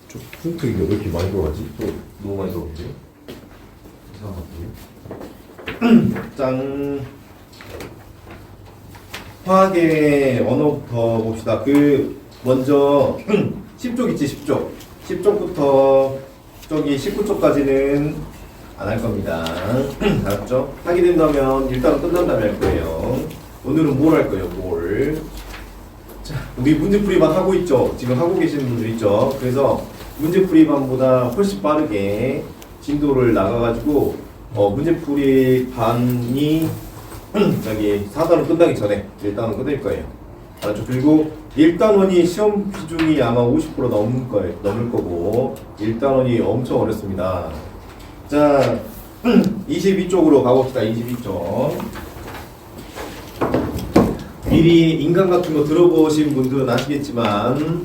저 폰트 이게 왜 이렇게 많이 들어가지? 또 너무 많이 들어갔지? 이상하고. 짠. 화학의 언어부터 봅시다. 먼저 10쪽 있지, 10쪽. 10쪽부터 저기 19쪽까지는 안 할 겁니다. 알았죠? 하게 된다면 일단은 끝난 다음에 할 거예요. 오늘은 뭘 할 거예요, 뭘? 자, 우리 문제풀이반 하고 있죠? 지금 하고 계시는 분들 있죠? 그래서 문제풀이반보다 훨씬 빠르게 진도를 나가가지고 문제풀이반이 저기 4단원 끝나기 전에 1단원 끝낼 거예요. 알았죠? 그리고 1단원이 시험 비중이 아마 50% 넘을 거고 1단원이 엄청 어렵습니다. 자, 22쪽으로 가봅시다. 22쪽. 미리 인간 같은 거 들어보신 분들은 아시겠지만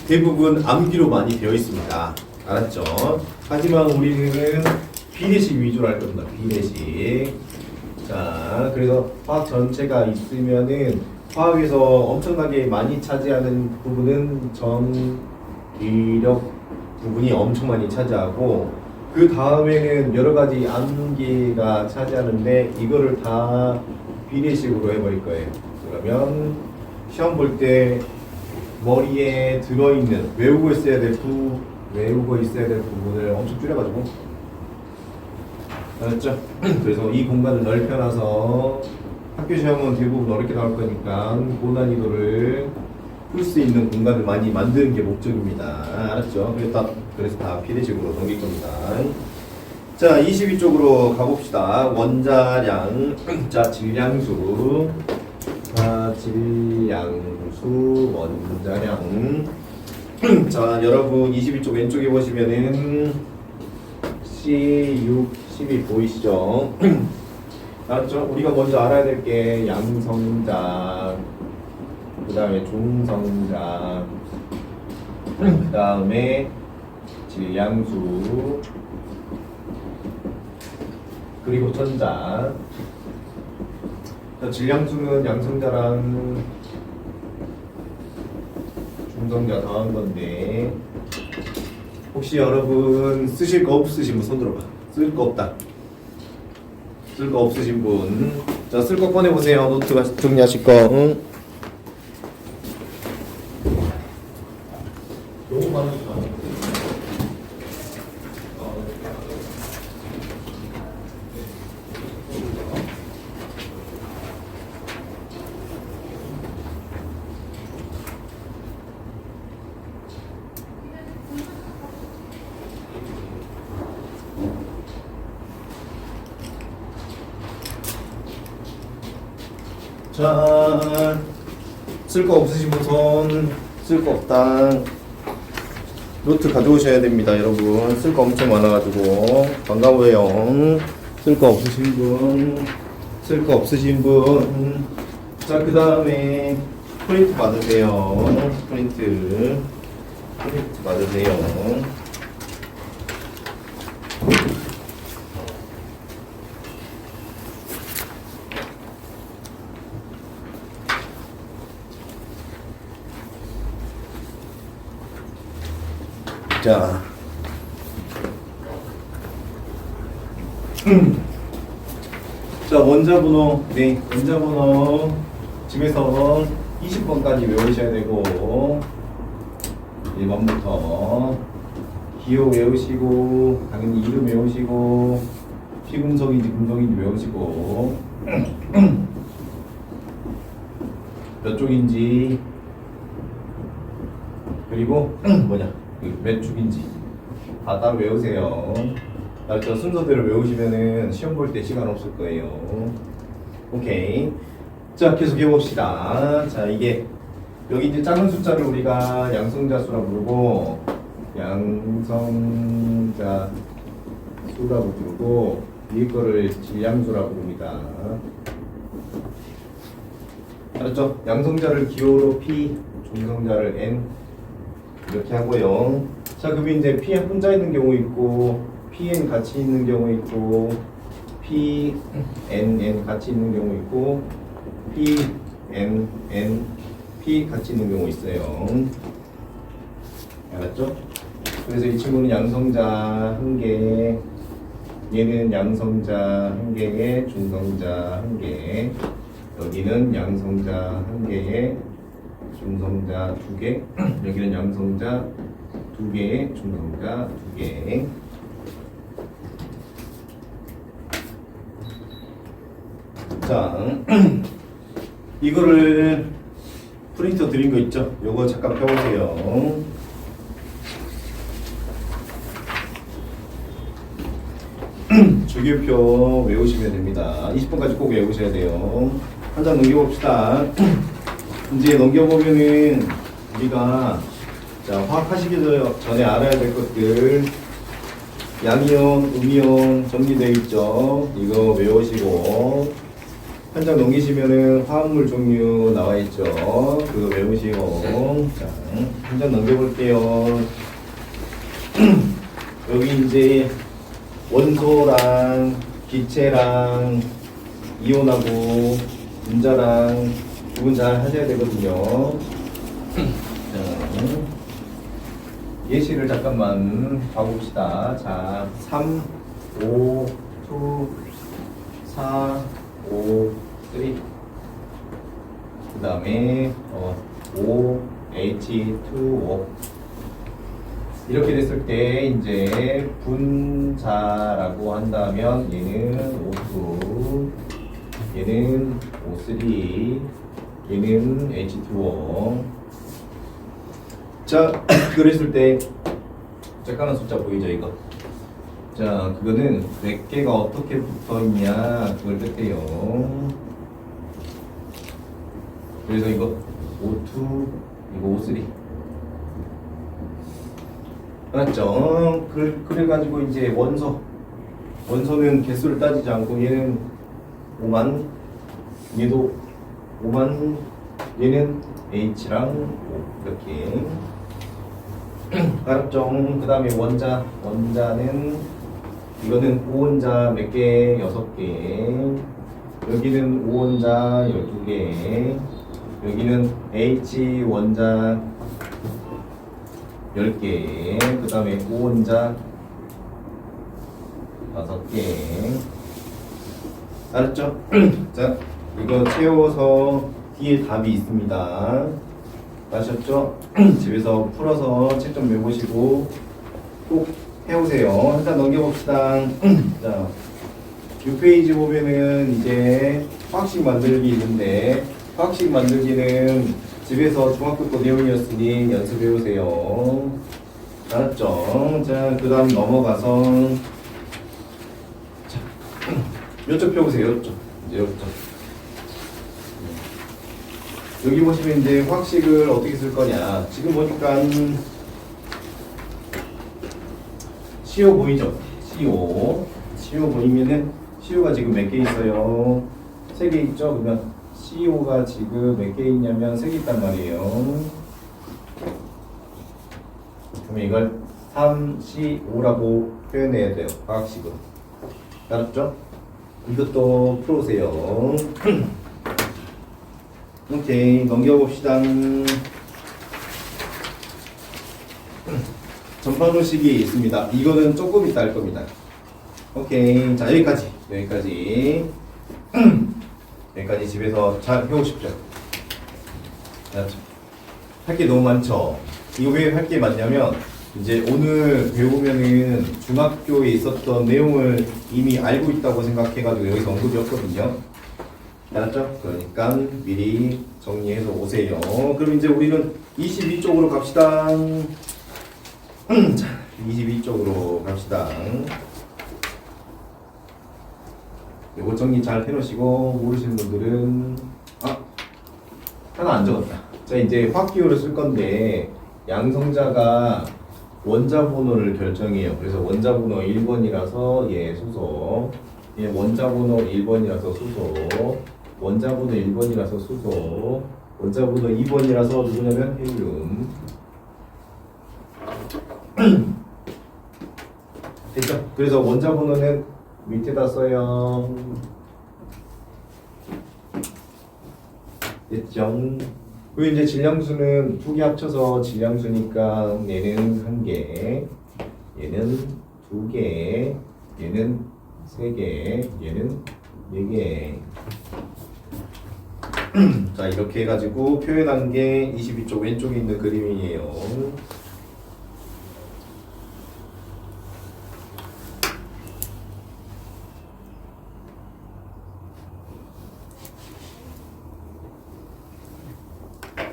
대부분 암기로 많이 되어 있습니다. 알았죠? 하지만 우리는 비례식 위주로 할 겁니다. 비례식. 자, 그래서 화학 전체가 있으면은 화학에서 엄청나게 많이 차지하는 부분은 전기력 부분이 엄청 많이 차지하고 그 다음에는 여러 가지 암기가 차지하는데 이거를 다 비례식으로 해버릴 거예요. 그러면 시험 볼 때 머리에 들어있는 외우고 있어야 될 부분을 엄청 줄여가지고 알았죠? 그래서 이 공간을 넓혀놔서 학교 시험은 대부분 어렵게 나올 거니까 고난이도를 풀 수 있는 공간을 많이 만드는 게 목적입니다. 알았죠? 그래서 다 비례식으로 넘길 겁니다. 자, 22쪽으로 가봅시다. 원자량, 자, 질량수, 원자량. 자, 여러분 22쪽 왼쪽에 보시면은 C6, 12 보이시죠? 알았죠? 우리가 먼저 알아야 될 게 양성자, 그 다음에 중성자, 그 다음에 질량수, 그리고 전자. 자, 질량수는 양성자랑 중성자 더한 건데 혹시 여러분 쓰실 거 없으신 분 손 들어봐. 쓸 거 없다. 쓸 거 없으신 분. 자, 쓸 거 꺼내보세요. 노트 정리하실 거. 응? 너무 많으시다. 자, 쓸 거 없으신 분 손, 쓸 거 없다. 노트 가져오셔야 됩니다, 여러분. 쓸 거 엄청 많아가지고. 반가워요. 쓸 거 없으신 분, 쓸 거 없으신 분. 자, 그 다음에 프린트 받으세요. 프린트 받으세요. 자, 자, 원자번호, 네, 원자번호 집에서 20번까지 외우셔야 되고 1번부터 기호 외우시고 당연히 이름 외우시고 피금속인지 금속인지 외우시고 몇 쪽인지 그리고 몇 축인지 다 따로 외우세요. 저 순서대로 외우시면은 시험 볼 때 시간 없을 거예요. 오케이. 자, 계속 해봅시다. 자, 이게 여기 이제 작은 숫자를 우리가 양성자 수라 부르고 양성자 수라고 부르고 이 거를 질량수라고 부릅니다. 알았죠? 양성자를 기호로 P, 중성자를 N 이렇게 하고요. 자, 그럼 이제 P 혼자 있는 경우 있고 PN 같이 있는 경우 있고 PNN 같이 있는 경우 있고 PNN P 같이 있는 경우 있어요. 맞죠? 그래서 이 친구는 양성자 1개, 얘는 양성자 1개에 중성자 1개, 여기는 양성자 1개에 중성자 2개, 여기는 양성자 2개에 중성자 2개. 자, 이거를 프린터 드린 거 있죠? 요거 잠깐 펴보세요. 주기표 외우시면 됩니다. 20번까지 꼭 외우셔야 돼요. 한 장 넘겨봅시다. 이제 넘겨보면은 우리가 자, 화학하시기 전에 알아야 될 것들, 양이온, 음이온 정리되어 있죠? 이거 외우시고, 한 장 넘기시면은 화합물 종류 나와 있죠? 그거 외우시고, 자, 한 장 넘겨볼게요. 여기 이제 원소랑 기체랑 이온하고 분자랑 구분 잘 하셔야 되거든요. 자, 예시를 잠깐만 봐봅시다. 자, 3, 5, 2, 4, 5, 3. 그 다음에 5, H2O. 이렇게 됐을 때 이제 분자라고 한다면 얘는 O2, 얘는 O3, 얘는 H2O. 자, 그랬을 때 짝가는 숫자 보이죠 이거? 자, 그거는 몇 개가 어떻게 붙어있냐 그걸 뜻해요. 그래서 이거 O2, 이거 O3. 알았죠? 그래가지고 이제 원소는 개수를 따지지 않고 얘는 5만, 얘도 5만, 얘는 H랑 O 이렇게. 알았죠? 그 다음에 원자는 이거는 5원자 몇 개? 6개. 여기는 5원자 12개. 여기는 H 원자 10개. 그 다음에 5원자 5개. 알았죠? 자, 이거 채워서 뒤에 답이 있습니다. 아셨죠? 집에서 풀어서 책 좀 메모시고 꼭 해오세요. 한 장 넘겨봅시다. 자, 6페이지 보면은 이제 화학식 만들기 있는데, 화학식 만들기는 집에서 중학교 때 내용이었으니 연습해오세요. 알았죠? 자, 그 다음 넘어가서 자, 요쪽 펴보세요. 요쪽. 이제 요쪽. 여기 보시면 이제 화학식을 어떻게 쓸 거냐. 지금 보니까 CO 보이죠? CO 보이면은 CO가 지금 몇 개 있어요? 3개 있죠? 그러면 CO가 지금 몇 개 있냐면 3개 있단 말이에요. 그러면 이걸 3CO5라고 표현해야 돼요. 화학식으로. 알았죠? 이것도 풀어오세요. 오케이, 넘겨봅시다. 전파노식이 있습니다. 이거는 조금 이따 할 겁니다. 오케이, 자, 여기까지 여기까지 집에서 잘 해오십시오. 할 게 너무 많죠? 이거 왜 할 게 많냐면 이제 오늘 배우면은 중학교에 있었던 내용을 이미 알고 있다고 생각해가지고 여기서 언급이 없거든요. 알았죠? 그러니까 미리 정리해서 오세요. 그럼 이제 우리는 22쪽으로 갑시다. 자, 22쪽으로 갑시다. 요거 정리 잘 해놓으시고 모르시는 분들은 하나 안 적었다. 자, 이제 화학기호를 쓸 건데 양성자가 원자 번호를 결정해요. 그래서 원자 번호 1번이라서 얘 수소, 얘 원자 번호 1번이라서 수소, 원자 번호 1번이라서 수소, 원자 번호 2번이라서 누구냐면 헬륨. 됐죠? 그래서 원자 번호는 밑에다 써요. 됐죠? 그리고 이제 질량수는 두 개 합쳐서 질량수니까 얘는 한 개, 얘는 두 개, 얘는 세 개, 얘는 네 개. 자, 이렇게 해가지고 표현한 게 22쪽 왼쪽에 있는 그림이에요.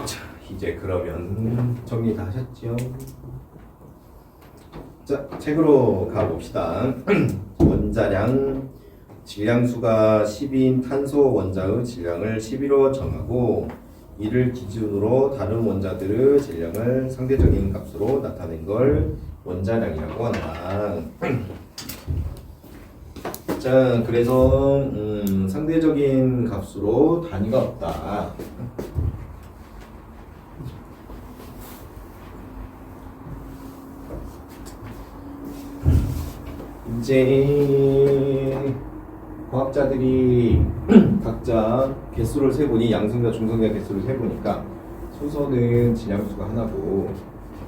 자, 이제 그러면 정리 다 하셨죠? 자, 책으로 가봅시다. 원자량 질량수가 10인 탄소 원자의 질량을 11로 정하고 이를 기준으로 다른 원자들의 질량을 상대적인 값으로 나타낸 걸 원자량이라고 한다. 자, 그래서 상대적인 값으로 단위가 없다. 이제 과학자들이 각자 개수를 세보니 양성자, 중성자 개수를 세보니까 수소는 질량수가 하나고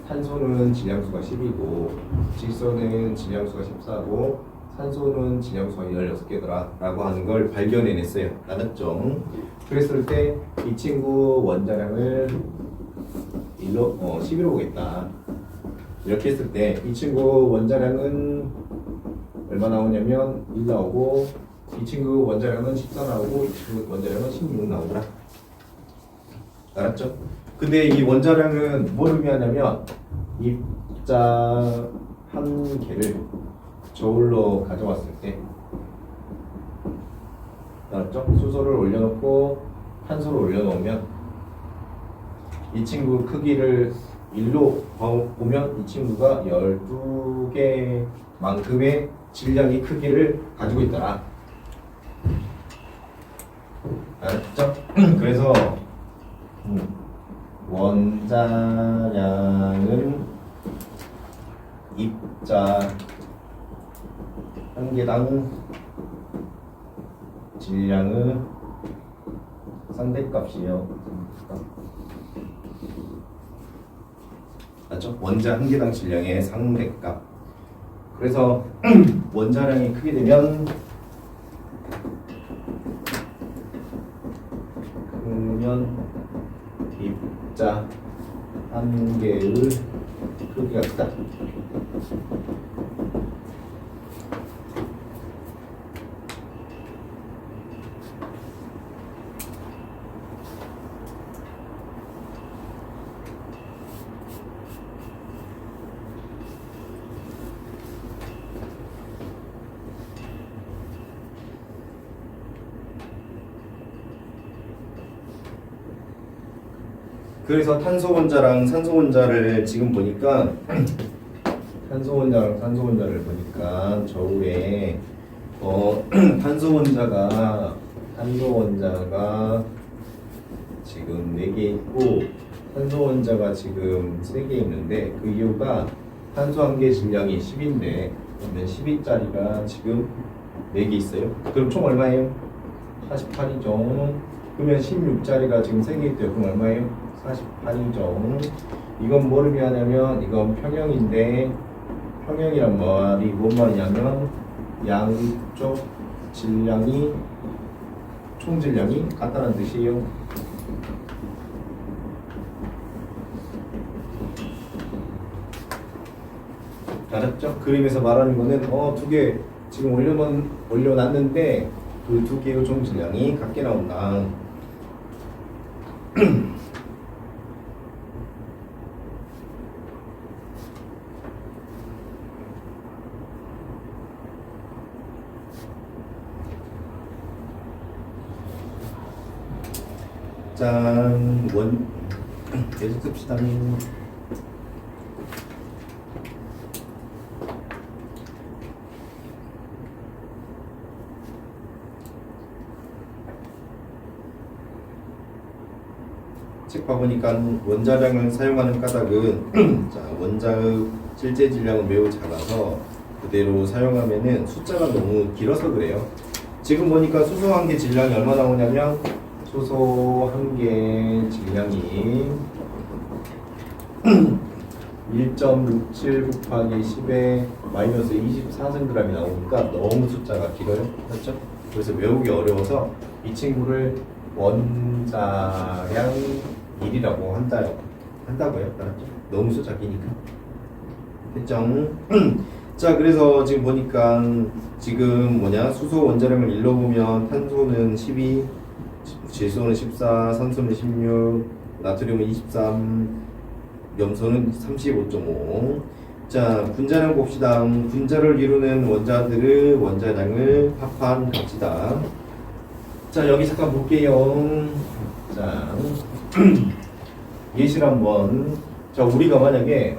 탄소는 질량수가 10이고 질소는 질량수가 14고 산소는 질량수가 16개더라 라고 하는 걸 발견해냈어요. 알았죠? 그랬을 때 이 친구 원자량을 11로 보겠다. 이렇게 했을 때 이 친구 원자량은 얼마 나오냐면 1 나오고 이 친구 원자량은 14 나오고 이 친구 원자량은 16 나오더라. 알았죠? 근데 이 원자량은 뭘 의미하냐면 입자 한 개를 저울로 가져왔을 때, 알았죠? 수소를 올려놓고 탄소를 올려놓으면 이 친구 크기를 1로 보면 이 친구가 12개만큼의 질량의 크기를 가지고 있더라. 알았죠? 그래서 원자량은 입자 한 개당 질량의 상대값이에요. 맞죠? 원자 한 개당 질량의 상대값. 그래서 원자량이 크게 되면 입자 한 개의 크기가 크다. 그래서 탄소 원자랑 산소 원자를 지금 보니까 탄소 원자랑 산소 원자를 보니까 저울에 탄소 원자가 지금 4개 있고 산소 원자가 지금 3개 있는데 그 이유가 탄소 한 개 질량이 10인데 그러면 12짜리가 지금 4개 있어요. 그럼 총 얼마예요? 48이죠. 그러면 16짜리가 지금 3개 있대요. 그럼 얼마예요? 48이죠. 이건 뭘 의미하냐면 이건 평형인데 평형이란 말이 뭔 말이냐면 양쪽 질량이 총 질량이 같다는 뜻이에요. 알았죠? 그림에서 말하는 거는 두 개 지금 올려놨는데 그 두 개의 총 질량이 같게 나온다. 짠, 계속 씁시다. 책 봐보니까 원자량을 사용하는 까닭은 자, 원자의 실제 질량은 매우 작아서 그대로 사용하면은 숫자가 너무 길어서 그래요. 지금 보니까 수소 한 개 질량이 얼마 나오냐면 수소 한 개 질량이 1.67 곱하기 10에 마이너스 24cg이 나오니까 너무 숫자가 길어요. 맞죠? 그래서 외우기 어려워서 이 친구를 원자량 1이라고 한다고요. 알았죠? 너무 숫자 기니까. 됐죠? 자, 그래서 지금 보니까 지금 수소 원자량을 일로 보면 탄소는 12, 질소는 14, 산소는 16, 나트륨은 23, 염소는 35.5. 자, 분자량 봅시다. 분자를 이루는 원자들의 원자량을 합한 값이다. 자, 여기 잠깐 볼게요. 자, 예시를 한번. 자, 우리가 만약에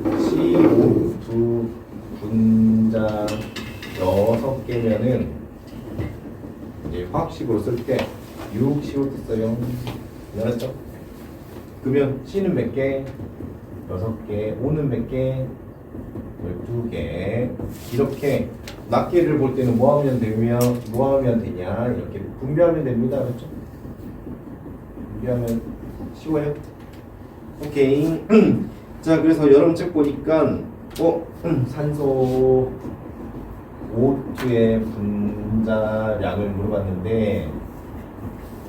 CO2 분자 6개면은 이제 화학식으로 쓸 때 6CO2 써요. 알았죠? 그러면 C는 몇 개? 6개. O는 몇 개? 12개. 이렇게 낱개를 볼 때는 뭐 하면 되냐? 이렇게 분배하면 됩니다. 그렇죠? 분배하면 쉬워요. 오케이. 자, 그래서 여러분 책 보니까 산소 O2의 분자량을 물어봤는데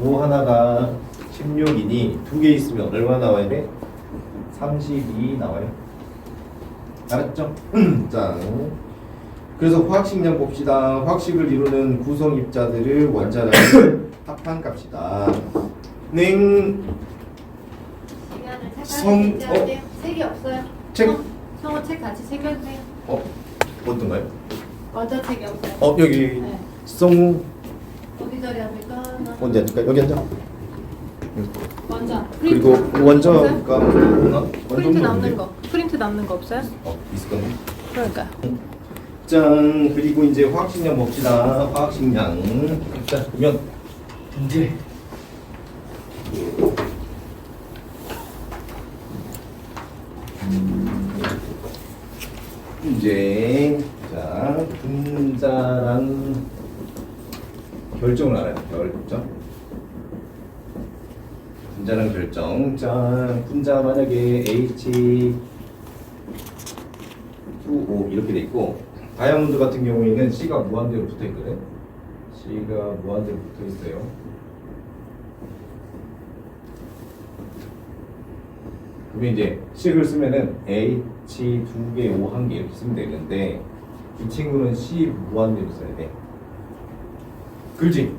O 하나가 16이니 2개 있으면 얼마 나와야 돼? 32 나와요. 알았죠? 자, 그래서 화학식량 봅시다. 화학식을 이루는 구성 입자들의 원자량을 합한 값이다. 책이 없어요? 책? 성우 책 같이 챙겨주세요. 어떤가요? 원자 책이 없어요. 여기 네. 성우 어디 자리 앉을까? 언제 앉을까? 여기 앉아. 원자. 그리고 원자가 프린트 남는 거. 프린트 남는 거 없어요? 있을 건데. 그러니까. 짠. 그리고 이제 화학식량 봅시다. 화학식량. 자, 그러면 이제 자, 분자랑 결정을 알아요. 결정. 분자랑 결정. 자, 분자 만약에 H2O 이렇게 돼 있고 다이아몬드 같은 경우에는 C가 무한대로 붙어 있거든. C가 무한대로 붙어 있어요. 그러면 이제 식을 쓰면은 H 2개, O 1개 이렇게 쓰면 되는데 이 친구는 C 무한대로 써야 돼. 그렇지?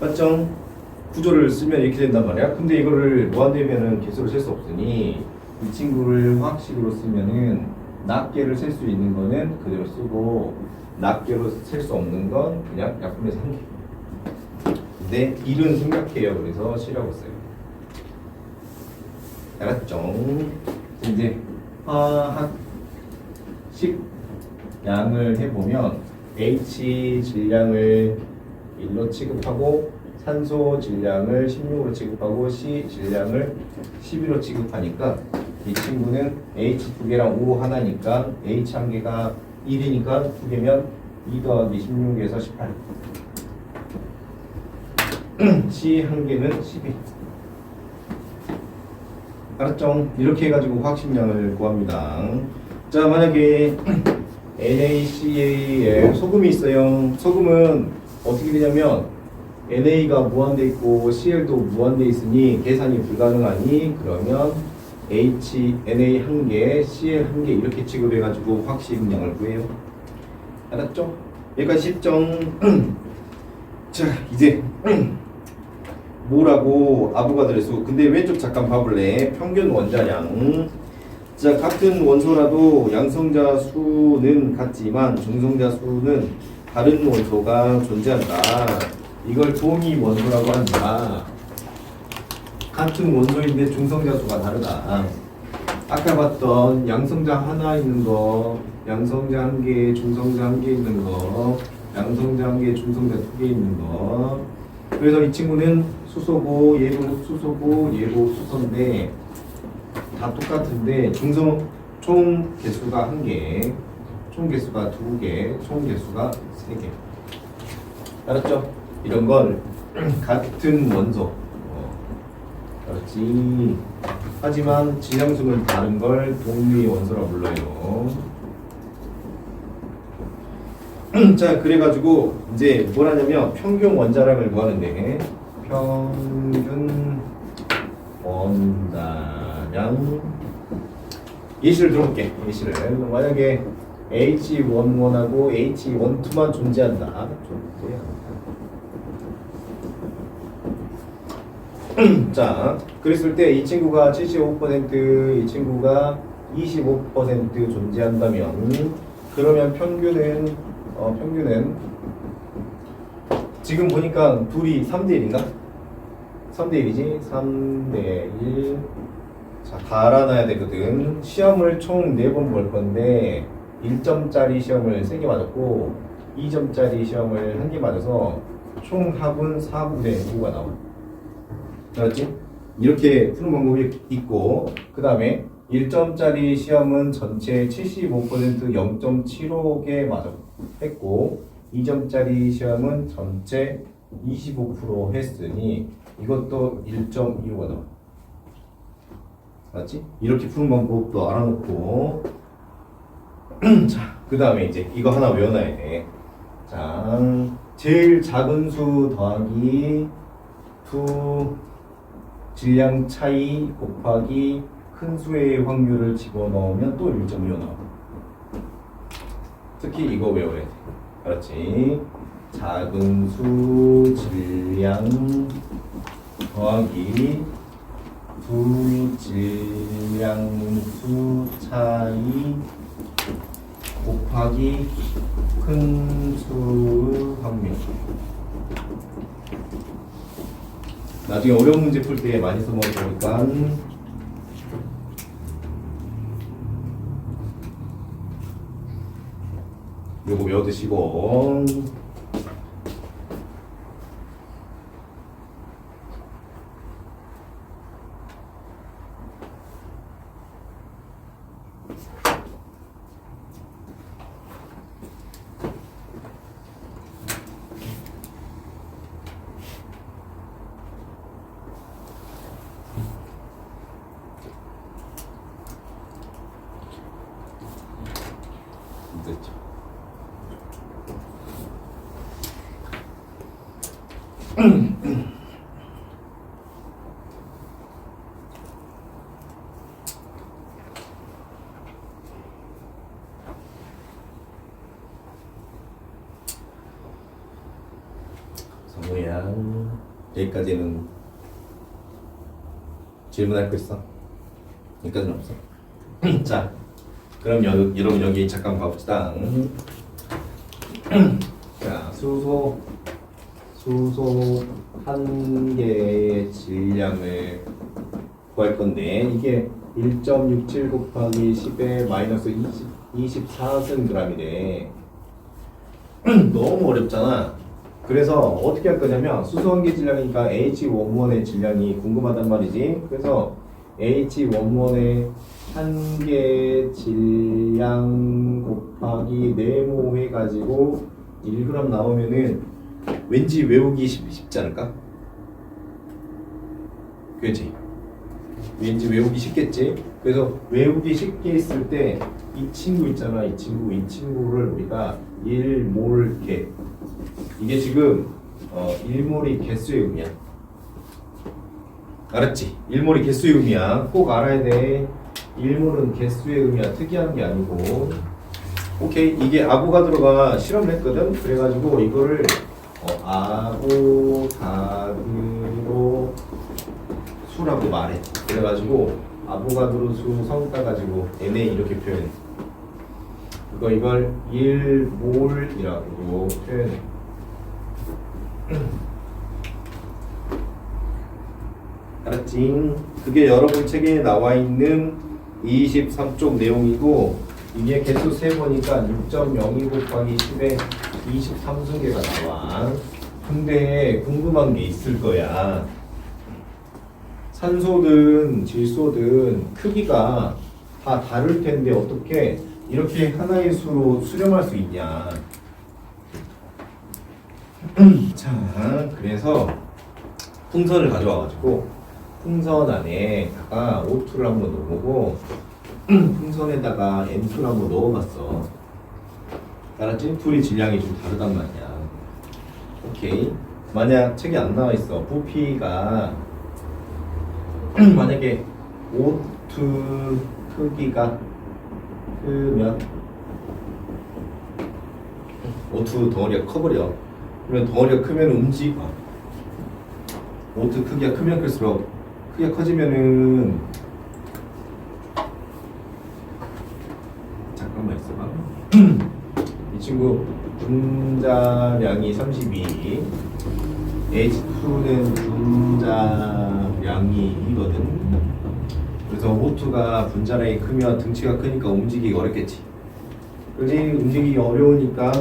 맞죠? 구조를 쓰면 이렇게 된단 말이야. 근데 이거를 무한대면은 개수를 셀 수 없으니 이 친구를 화학식으로 쓰면은 낱개를 셀 수 있는 거는 그대로 쓰고 낱개로 셀 수 없는 건 그냥 약분해서 한 개. 근데 1은 생략해요. 그래서 C라고 써요. 알았죠? 이제 화학식 양을 해보면 H 질량을 1로 취급하고 산소 질량을 16으로 취급하고 C 질량을 12로 취급하니까 이 친구는 H 2개랑 O 하나니까 H 한 개가 1이니까 2개면 2 더하기 16에서 18 C 한 개는 12. 알았죠? 이렇게 해가지고 화학식량을 구합니다. 자, 만약에 NaCl에 소금이 있어요. 소금은 어떻게 되냐면 Na가 무한대 있고 Cl도 무한대 있으니 계산이 불가능하니 그러면 Na 한 개, Cl 한 개 이렇게 취급해가지고 화학식량을 구해요. 알았죠? 여기까지 쉽죠? 자, 이제 뭐라고 아보가드로 수. 근데 왼쪽 잠깐 봐볼래. 평균 원자량. 자, 같은 원소라도 양성자 수는 같지만 중성자 수는 다른 원소가 존재한다. 이걸 동위 원소라고 한다. 같은 원소인데 중성자 수가 다르다. 아까 봤던 양성자 하나 있는 거, 양성자 한 개, 중성자 한 개 있는 거, 양성자 한 개, 중성자 두 개 있는 거. 그래서 이 친구는 수소고 얘도 수소고 얘도 수소인데 다 똑같은데 중성 총 개수가 1개, 총 개수가 2개, 총 개수가 3개. 알았죠? 이런 걸 같은 원소. 그렇지. 하지만 진형수는 다른 걸 동류의 원소라 불러요. 자, 그래가지고 이제 뭘 하냐면 평균 원자량을 구하는데 평균 원자량 예시를 들어볼게. 예시를 만약에 H11하고 H12만 존재한다. 자, 그랬을 때 이 친구가 75%, 이 친구가 25% 존재한다면 그러면 평균은 지금 보니까 둘이 3대1인가? 3대1이지? 3대1. 자, 다 알아놔야 되거든. 시험을 총 4번 볼 건데 1점짜리 시험을 3개 맞았고 2점짜리 시험을 1개 맞아서 총 합은 4분의 9가 나와. 알았지? 이렇게 푸는 방법이 있고 그 다음에 1점짜리 시험은 전체 75% 0.75개 맞아 했고 2점짜리 시험은 전체 25% 했으니 이것도 1.25가 나와. 맞지? 이렇게 푸는 방법도 알아놓고 자, 그 다음에 이제 이거 하나 외워놔야 돼. 자, 제일 작은 수 더하기 2 질량 차이 곱하기 큰 수의 확률을 집어넣으면 또 1.25 나와. 특히 이거 외워야 돼. 그렇지? 작은 수 질량 더하기 2 질량 수 차이 곱하기 큰 수 확률. 나중에 어려운 문제 풀 때 많이 써먹으니까 요거 외워두시고 됐죠. 성우야, 여기까지는 질문할 거 있어? 여기까지는 없어? 자, 그럼 여러분 여기 잠깐 봐봅시다. 자, 수소 한 개의 질량을 구할 건데 이게 1.67 곱하기 10의 마이너스 24승g이래. 너무 어렵잖아. 그래서 어떻게 할 거냐면 수소 한 개 질량이니까 H11의 질량이 궁금하단 말이지. 그래서 H11의 한 개 질량 곱하기 네모 해가지고 1g 나오면은 왠지 외우기 쉽지 않을까? 그렇지? 왠지 외우기 쉽겠지? 그래서 외우기 쉽게 했을 때 이 친구 있잖아. 이 친구를 우리가 1몰 개. 이게 지금 1몰이 개수의 의미야. 알았지? 1몰이 개수의 의미야. 꼭 알아야 돼. 1몰은 개수의 의미야. 특이한 게 아니고. 오케이. 이게 아보가드로가 실험을 했거든. 그래가지고 이거를 아보가드로 수라고 말해. 그래가지고 아보가드로 수 성 따가지고 NA 이렇게 표현해. 이걸 1몰이라고 표현해. 알았지? 그게 여러분 책에 나와 있는 23쪽 내용이고 이게 개수 세보니까 6.02 곱하기 10에 23승계가 나와. 근데 궁금한 게 있을 거야. 산소든 질소든 크기가 다 다를 텐데 어떻게 이렇게 하나의 수로 수렴할 수 있냐. 자, 그래서 풍선을 가져와가지고 풍선 안에다가 O2를 한번 넣어보고 풍선에다가 N2를 한번 넣어봤어. 알았지? 둘이 질량이 좀 다르단 말이야. 오케이. 만약 책에 안 나와 있어. 부피가 만약에 O2 크기가 크면 O2 덩어리가 커버려. 그러면 덩어리가 크면 O2 크기가 크면 클수록 크기가 커지면은 잠깐만 있어봐. 이 친구 분자량이 32, H2는 분자량이 2거든. 그래서 O2가 분자량이 크면 등치가 크니까 움직이기 어렵겠지. 그지? 움직이기 어려우니까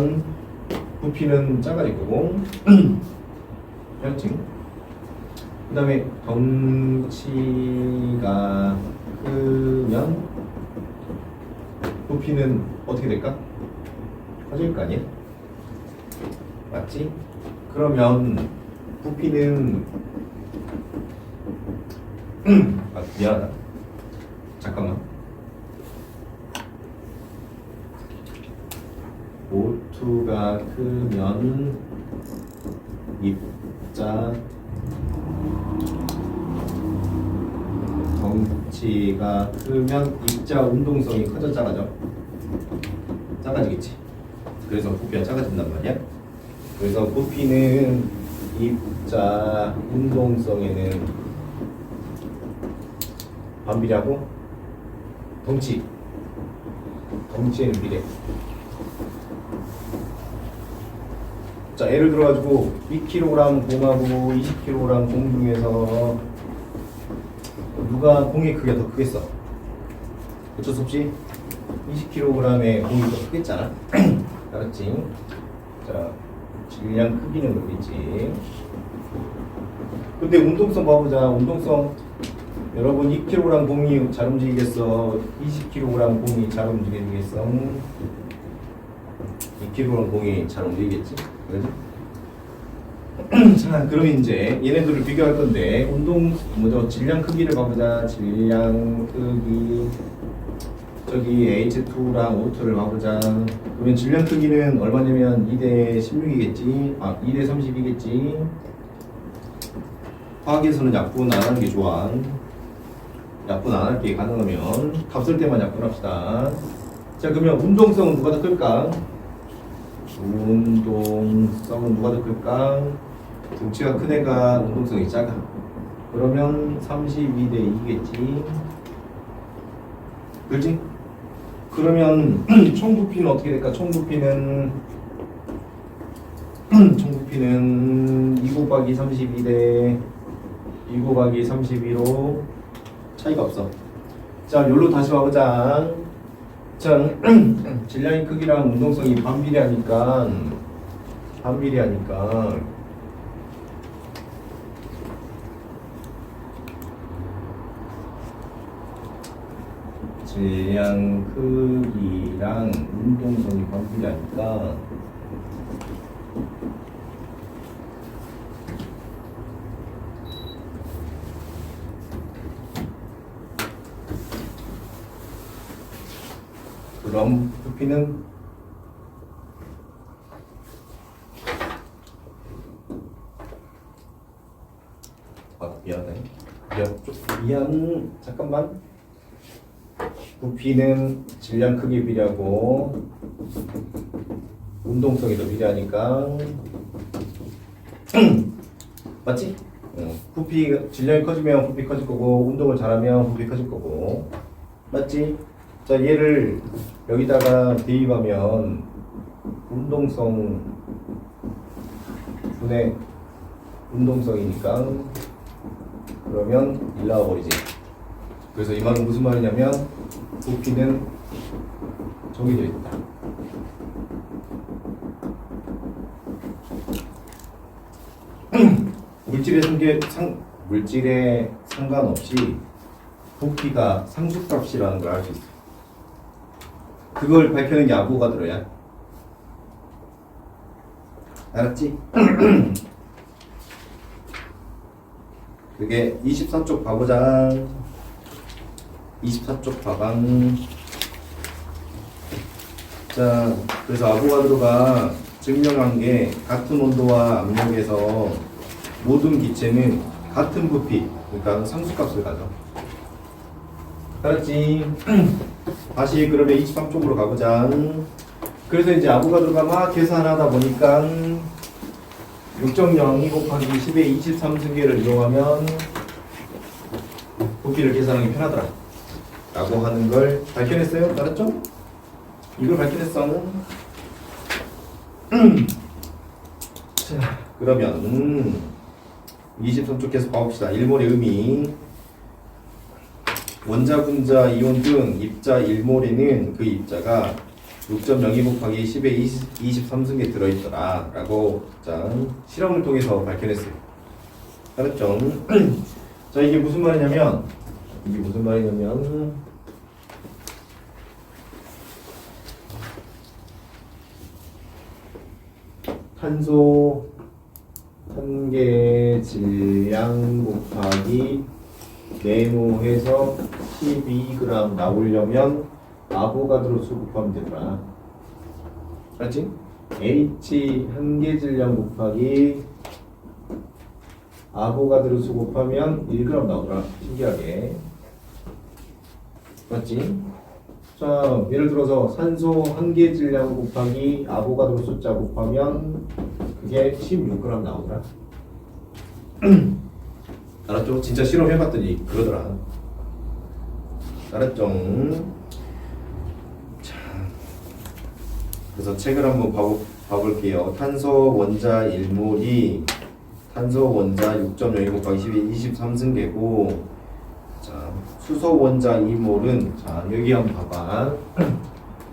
부피는 작아질 거고. 그렇지? 그 다음에 덩치가 크면 부피는 어떻게 될까? 커질 거 아니야? 맞지? 그러면 부피는 미안하다. 잠깐만. O2가 크면 입자 덩치가 크면 입자 운동성이 커져 작아져? 작아지겠지. 그래서 부피가 작아진단 말이야. 그래서 부피는 입자 운동성에는 반비례하고 덩치에는 비례. 자, 예를 들어가지고 2kg 공하고 20kg 공 중에서 누가 공의 크기가 더 크겠어? 어쩔 수 없이 20kg의 공이 더 크겠잖아. 알았지? 자, 질량 크기는 모르겠지. 근데 운동성 봐보자. 운동성 여러분 2kg 공이 잘 움직이겠어? 20kg 공이 잘 움직이겠어? 2kg 공이 잘 움직이겠지? 그러지? 자, 그럼 이제 얘네들을 비교할 건데 질량 크기를 봐보자. 질량 크기 저기 H2랑 O2를 봐보자. 그러면 질량 크기는 얼마냐면 2대 16이겠지. 2대 30이겠지. 화학에서는 약분 안 하는 게 좋아. 약분 안 할게 가능하면 값 쓸 때만 약분합시다. 자, 그러면 운동성은 누가 더 클까? 운동성은 누가 더 클까? 등치가 큰 애가 운동성이 작아. 그러면 32대 2겠지. 그렇지? 그러면 총 부피는 어떻게 될까? 총 부피는 2 곱하기 32대 2 곱하기 32로 차이가 없어. 자, 여기로 다시 와보자. 자, 질량의 크기랑 운동성이 반비례하니까 질량 크기랑 운동성이 반비례하니까 그럼 부피는 미안 잠깐만. 부피는 질량 크기에 비례하고 운동성이 더 비례하니까 맞지? 질량이 커지면 부피 커질 거고 운동을 잘하면 부피 커질 거고 맞지? 자, 얘를 여기다가 대입하면 운동성 분의 운동성이니까 그러면 1 나와버리지. 그래서 이 말은 무슨 말이냐면 부피는 정해져 있다. 물질에 상관없이 부피가 상수값이라는 걸 알 수 있어. 그걸 밝혀낸 게 아보가드로야. 알았지? 그게 24쪽 봐보자. 24쪽 봐봐. 자, 그래서 아보가드로가 증명한 게 같은 온도와 압력에서 모든 기체는 같은 부피, 그러니까 상수값을 가져. 알았지? 다시 그러면 23쪽으로 가보자. 그래서 이제 아보가드로가 막 계산하다 보니까 6.02 곱하기 10의 23승계를 이용하면 부피를 계산하기 편하더라 라고 하는 걸 밝혀냈어요. 알았죠? 이걸 밝혀냈어. 자, 그러면 23쪽 계속 봐봅시다. 1몰의 의미. 원자, 분자, 이온 등 입자 1몰에는 그 입자가 6.02 곱하기 10의 23승에 들어있더라 라고 자, 실험을 통해서 밝혀냈어요. 알았죠? 자, 이게 무슨 말이냐면 탄소 한 개 질량 곱하기 네모해서 12g 나오려면 아보가드로 수 곱하면 되더라. 알았지? H 한 개 질량 곱하기 아보가드로 수 곱하면 1g 나오더라. 신기하게. 맞지? 자, 예를 들어서 산소 한 개 질량 곱하기 아보가드로 숫자 곱하면 그게 16g 나오더라. 알았죠? 진짜 실험해봤더니 그러더라. 알았죠? 자, 그래서 책을 한번 봐볼게요. 탄소 원자 1몰이 탄소 원자 6.02 곱하기 10의 23승계고, 자, 수소 원자 2몰은 자 여기 한번 봐봐.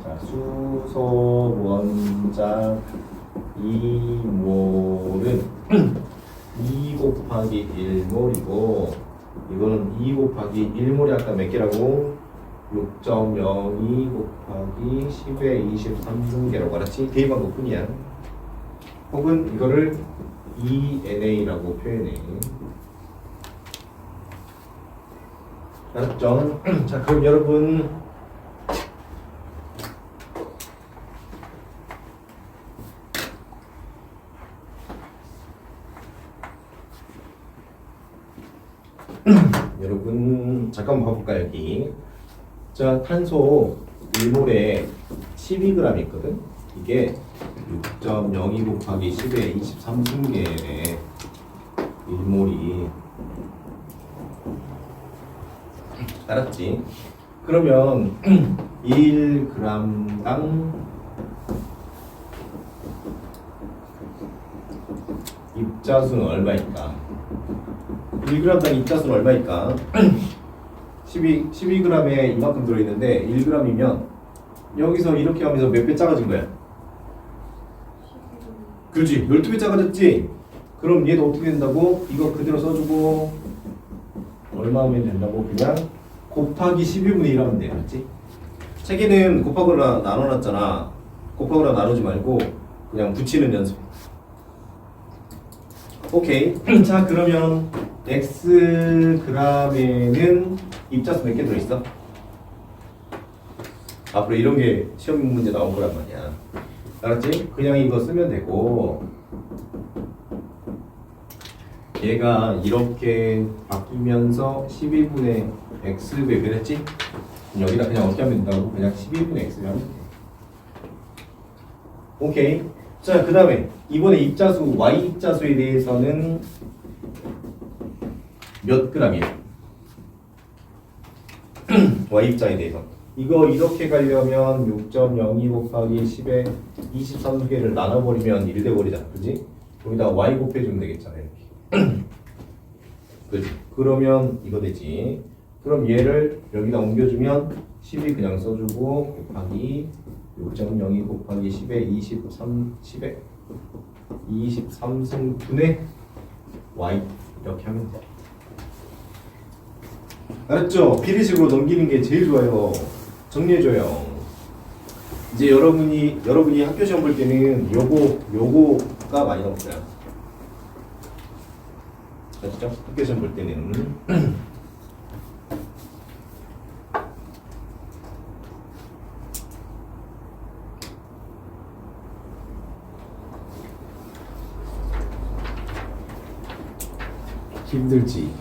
자, 수소 원자 2몰은 2 곱하기 1몰이고, 이거는 2 곱하기 1몰이 아까 몇 개라고? 6.02 곱하기 10의 23승계라고 알았지? 대입한 것 뿐이야. 혹은 이거를 ENA라고 표현해. 알았죠? 자, 그럼 여러분 잠깐만 봐볼까 여기. 자, 탄소 1몰에 12g 있거든. 이게 6.02 곱하기 10의 23승계의 1몰이. 알았지? 그러면 1g당 입자수는 얼마일까? 1g당 입자수는 얼마일까? 12g에 이만큼 들어있는데 1g이면 여기서 이렇게 하면서 몇 배 작아진 거야? 그렇지, 12배 작아졌지? 그럼 얘도 어떻게 된다고? 이거 그대로 써주고 얼마 하면 된다고? 그냥 곱하기 12분의 1 하면 돼. 알았지? 책에는 곱하거나 나눠놨잖아. 곱하거나 나누지 말고 그냥 붙이는 연습. 오케이. 자, 그러면 Xg에는 입자수 몇 개 들어있어? 앞으로 이런 게 시험 문제 나올 거란 말이야. 알았지? 그냥 이거 쓰면 되고, 얘가 이렇게 바뀌면서 12분의 X배 그랬지? 여기다 그냥 어떻게 하면 된다고? 그냥 12분의 X를 하면 돼. 오케이. 자, 그 다음에 이번에 입자수 Y 입자수에 대해서는 몇 g이에요? Y 입자에 대해서 이거 이렇게 가려면 6.02 곱하기 10의 23개를 나눠버리면 1 돼버리잖아. 그지? 여기다 Y 곱해주면 되겠잖아. 이렇게. 그지? 그러면 이거 되지. 그럼 얘를 여기다 옮겨주면 10이 그냥 써주고 곱하기 6.02 곱하기 10의 23승분의 Y 이렇게 하면 돼. 알았죠? 비례식으로 넘기는 게 제일 좋아요. 정리해줘요. 이제 여러분이 학교 시험 볼 때는 요거 가 많이 나올 거야. 아시죠? 학교 시험 볼 때는 힘들지.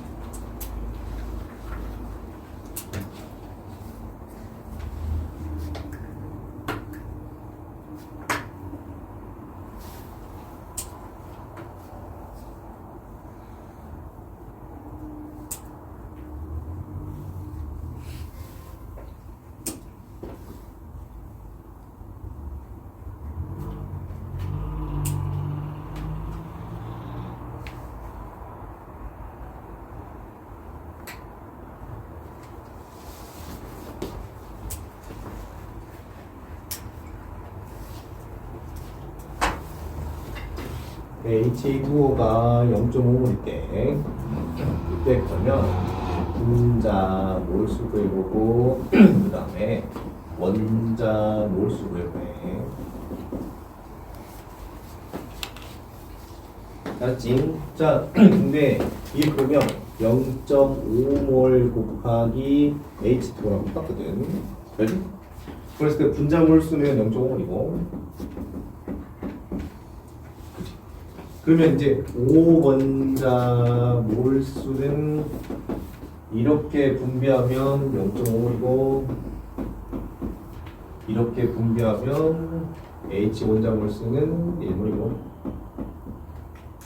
H2O가 0.5일 때 이때 그러면 분자 몰수 구해보고 그 다음에 원자 몰수 구해보네. 알았지? 자, 근데 이게 그러면 0.5몰 곱하기 H2O랑 똑같거든. 알지? 그랬을 때 분자 몰수는 0.5몰이고 그러면 이제 5원자 몰수는 이렇게 분비하면 0.5이고 이렇게 분비하면 H 원자 몰수는 1몰이고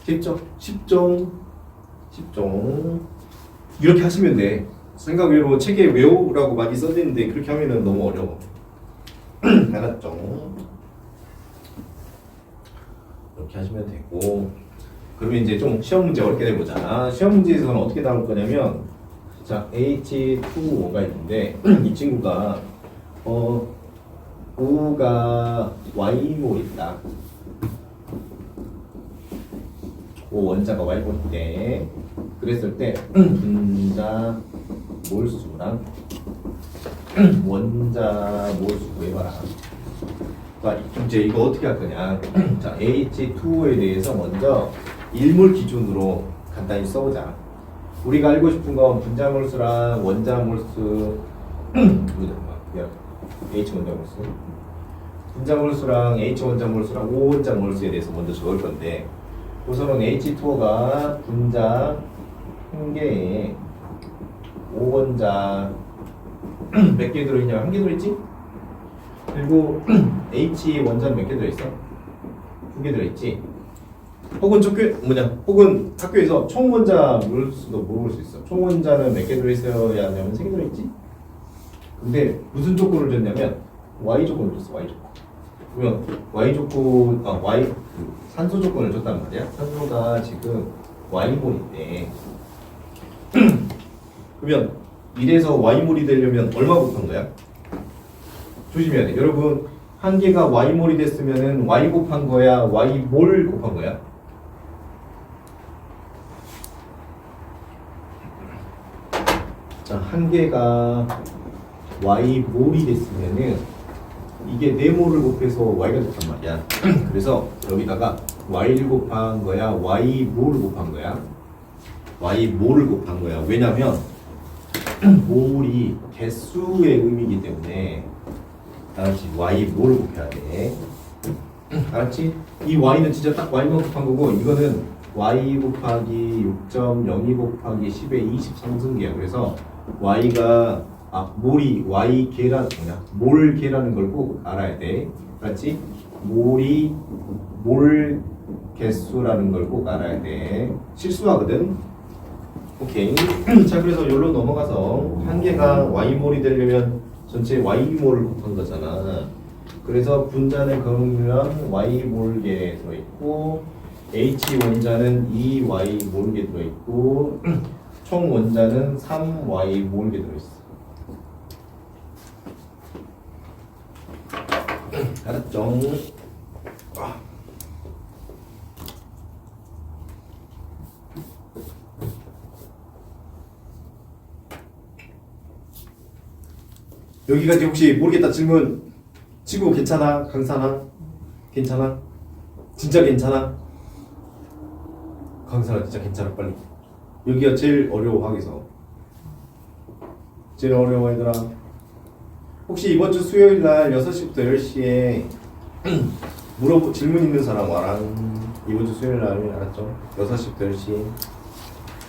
됐죠? 10종 이렇게 하시면 돼. 생각 외로 책에 외우라고 많이 써있는데 그렇게 하면은 너무 어려워. 알았죠? 이렇게 하시면 되고 그러면 이제 좀 시험 문제 어렵게 내보자. 시험 문제에서는 어떻게 나올 거냐면 자 H2O가 있는데 이 친구가 5가 Y몰 있다. 5 원자가 Y몰 때 그랬을 때 분자 몰수랑 원자 몰수 구해봐라. 자, 이제 이거 어떻게 할 거냐. 자, H2O에 대해서 먼저 1몰 기준으로 간단히 써보자. 우리가 알고 싶은 건 분자 몰수랑 원자 몰수, H 원자 몰수, 분자 몰수랑 H 원자 몰수랑 O 원자 몰수에 대해서 먼저 적을 건데, 우선은 H2O가 분자 한 개에 O 원자 몇 개 들어있냐? 한 개 들어있지? 그리고 H 원자는 몇 개 들어있어? 2개 들어있지? 혹은 혹은 학교에서 총 원자 몰수도 물어볼 수 있어. 총 원자는 몇 개 들어있어야 하냐면 3개 들어있지? 근데 무슨 조건을 줬냐면 Y 조건을 줬어. Y 조건. 그러면 Y 조건, 산소 조건을 줬단 말이야. 산소가 지금 Y몰인데 그러면 이래서 Y몰이 되려면 얼마 곱한 거야? 조심해야 돼. 여러분, 한 개가 Y몰이 됐으면은 Y 곱한 거야? Y몰 곱한 거야? 자, 한 개가 Y몰이 됐으면은 이게 4몰을 곱해서 Y가 됐단 말이야. 그래서 여기다가 Y를 곱한 거야? Y몰을 곱한 거야? Y몰을 곱한 거야. 왜냐면 몰이 개수의 의미이기 때문에 알았지? Y몰을 곱해야 돼. 알았지? 이 Y는 진짜 딱 Y만 곱한 거고 이거는 Y 곱하기 6.02 곱하기 10의 20 상승계야. 그래서 Y가 몰이 Y계란 뭐냐? 몰계라는 걸 꼭 알아야 돼. 알았지? 몰이 몰 개수라는 걸 꼭 알아야 돼. 실수하거든. 오케이. 자, 그래서 여기로 넘어가서 한 개가 Y몰이 되려면 전체 Y몰을 곱한 거잖아. 그래서 분자는 그러면 Y몰계 들어있고 H 원자는 2Y 몰계 들어있고 총 원자는 3Y 몰계 들어있어. 알았죠? 여기까지 혹시 모르겠다 질문 치고 괜찮아? 강산아? 괜찮아? 진짜 괜찮아? 강사가 진짜 괜찮아 빨리. 여기가 제일 어려워 학에서. 제일 어려워 얘들아. 혹시 이번 주 수요일 날 6시부터 10시에 질문 있는 사람 와라. 이번 주 수요일 날 알았죠? 6시부터 10시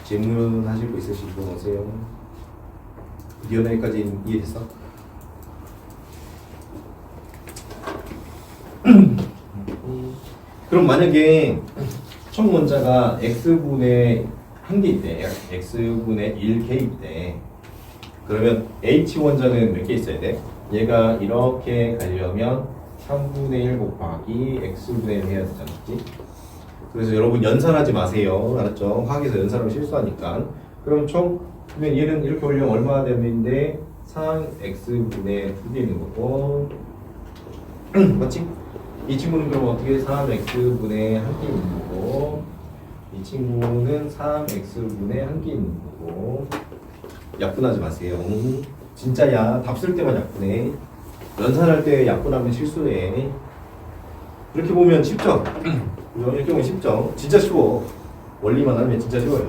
질문하실 거 있으신 분 오세요. 미연하기까지 이해됐어? 그럼 만약에 총 원자가 x분의 1개 있대. x분의 1개 있대. 그러면 h 원자는 몇 개 있어야 돼? 얘가 이렇게 가려면 3분의 1 곱하기 x분의 1 해야 되잖아. 그치? 그래서 여러분 연산하지 마세요. 알았죠? 화학에서 연산하면 실수하니까. 그럼 그러면 얘는 이렇게 올리면 얼마나 되는데 3x분의 2개 있는 거고 맞지? 이 친구는 그럼 어떻게 3x분의 1개 있는 거고 이 친구는 3x분의 1개 있는 거고 약분하지 마세요. 진짜야. 답 쓸 때만 약분해. 연산할 때 약분하면 실수해. 이렇게 보면 쉽죠? 이렇게 보면 쉽죠? 진짜 쉬워. 원리만 하면 진짜 쉬워요.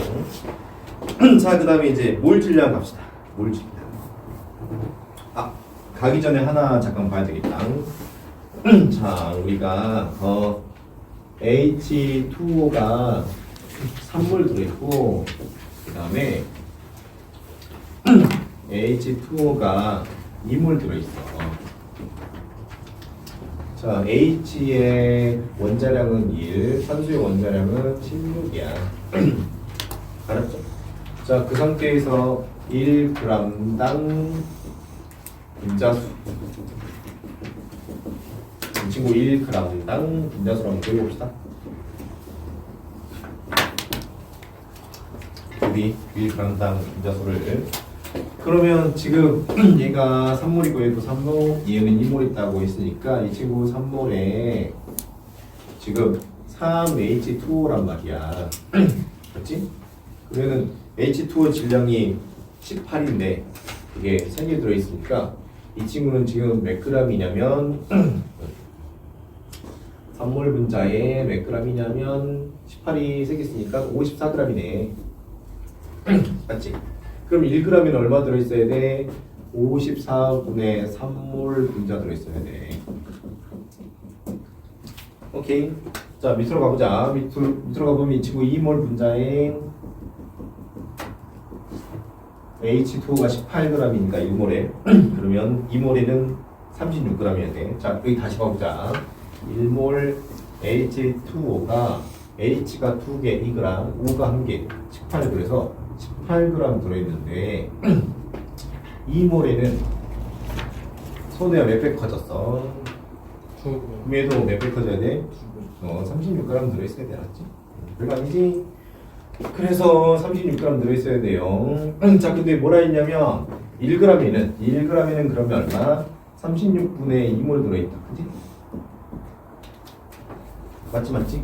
자, 그 다음에 이제 몰질량 갑시다. 몰질량. 가기 전에 하나 잠깐 봐야 되겠다. 자, 우리가 H2O가 산물 들어있고 그 다음에 H2O가 2몰 들어있어. 자, H의 원자량은 1, 산수의 원자량은 16이야. 알았죠? 자, 그 상태에서 1g당 분자수. 이 친구 1g당 분자수로 한번 그려봅시다. 우리 1g당 분자수를. 그러면 지금 얘가 3몰이고 얘도 3몰, 얘는 2몰 있다고 했으니까 이 친구 3몰에 지금 3H2O란 말이야. 그렇지? 그러면은 H2O 질량이 18인데 이게 3개 들어있으니까 이 친구는 지금 몇 g이냐면 3몰 분자에 몇 g이냐면 18이 3개 있으니까 54g이네. 맞지? 그럼 1g에는 얼마 들어있어야 돼? 54분의 3몰 분자 들어있어야 돼. 오케이. 자, 밑으로 가보자. 밑으로 가보면 이 친구 2몰 분자에 H2O가 18g이니까 1몰에 그러면 2몰에는 36g이어야 돼. 자, 여기 다시 봐보자. 1몰 H2O가 H가 2개, 2g, O가 1개, 18 그래서 18g 들어있는데 2몰에는 손해가 몇 배 커졌어? 위에도 몇 배 커져야 돼? 36g 들어있어야 돼. 알았지? 별거 아니지? 그래서 36g 들어있어야 돼요. 자, 근데 뭐라 했냐면 1g에는 그러면 얼마? 36분의 2몰 들어있다. 그치? 맞지?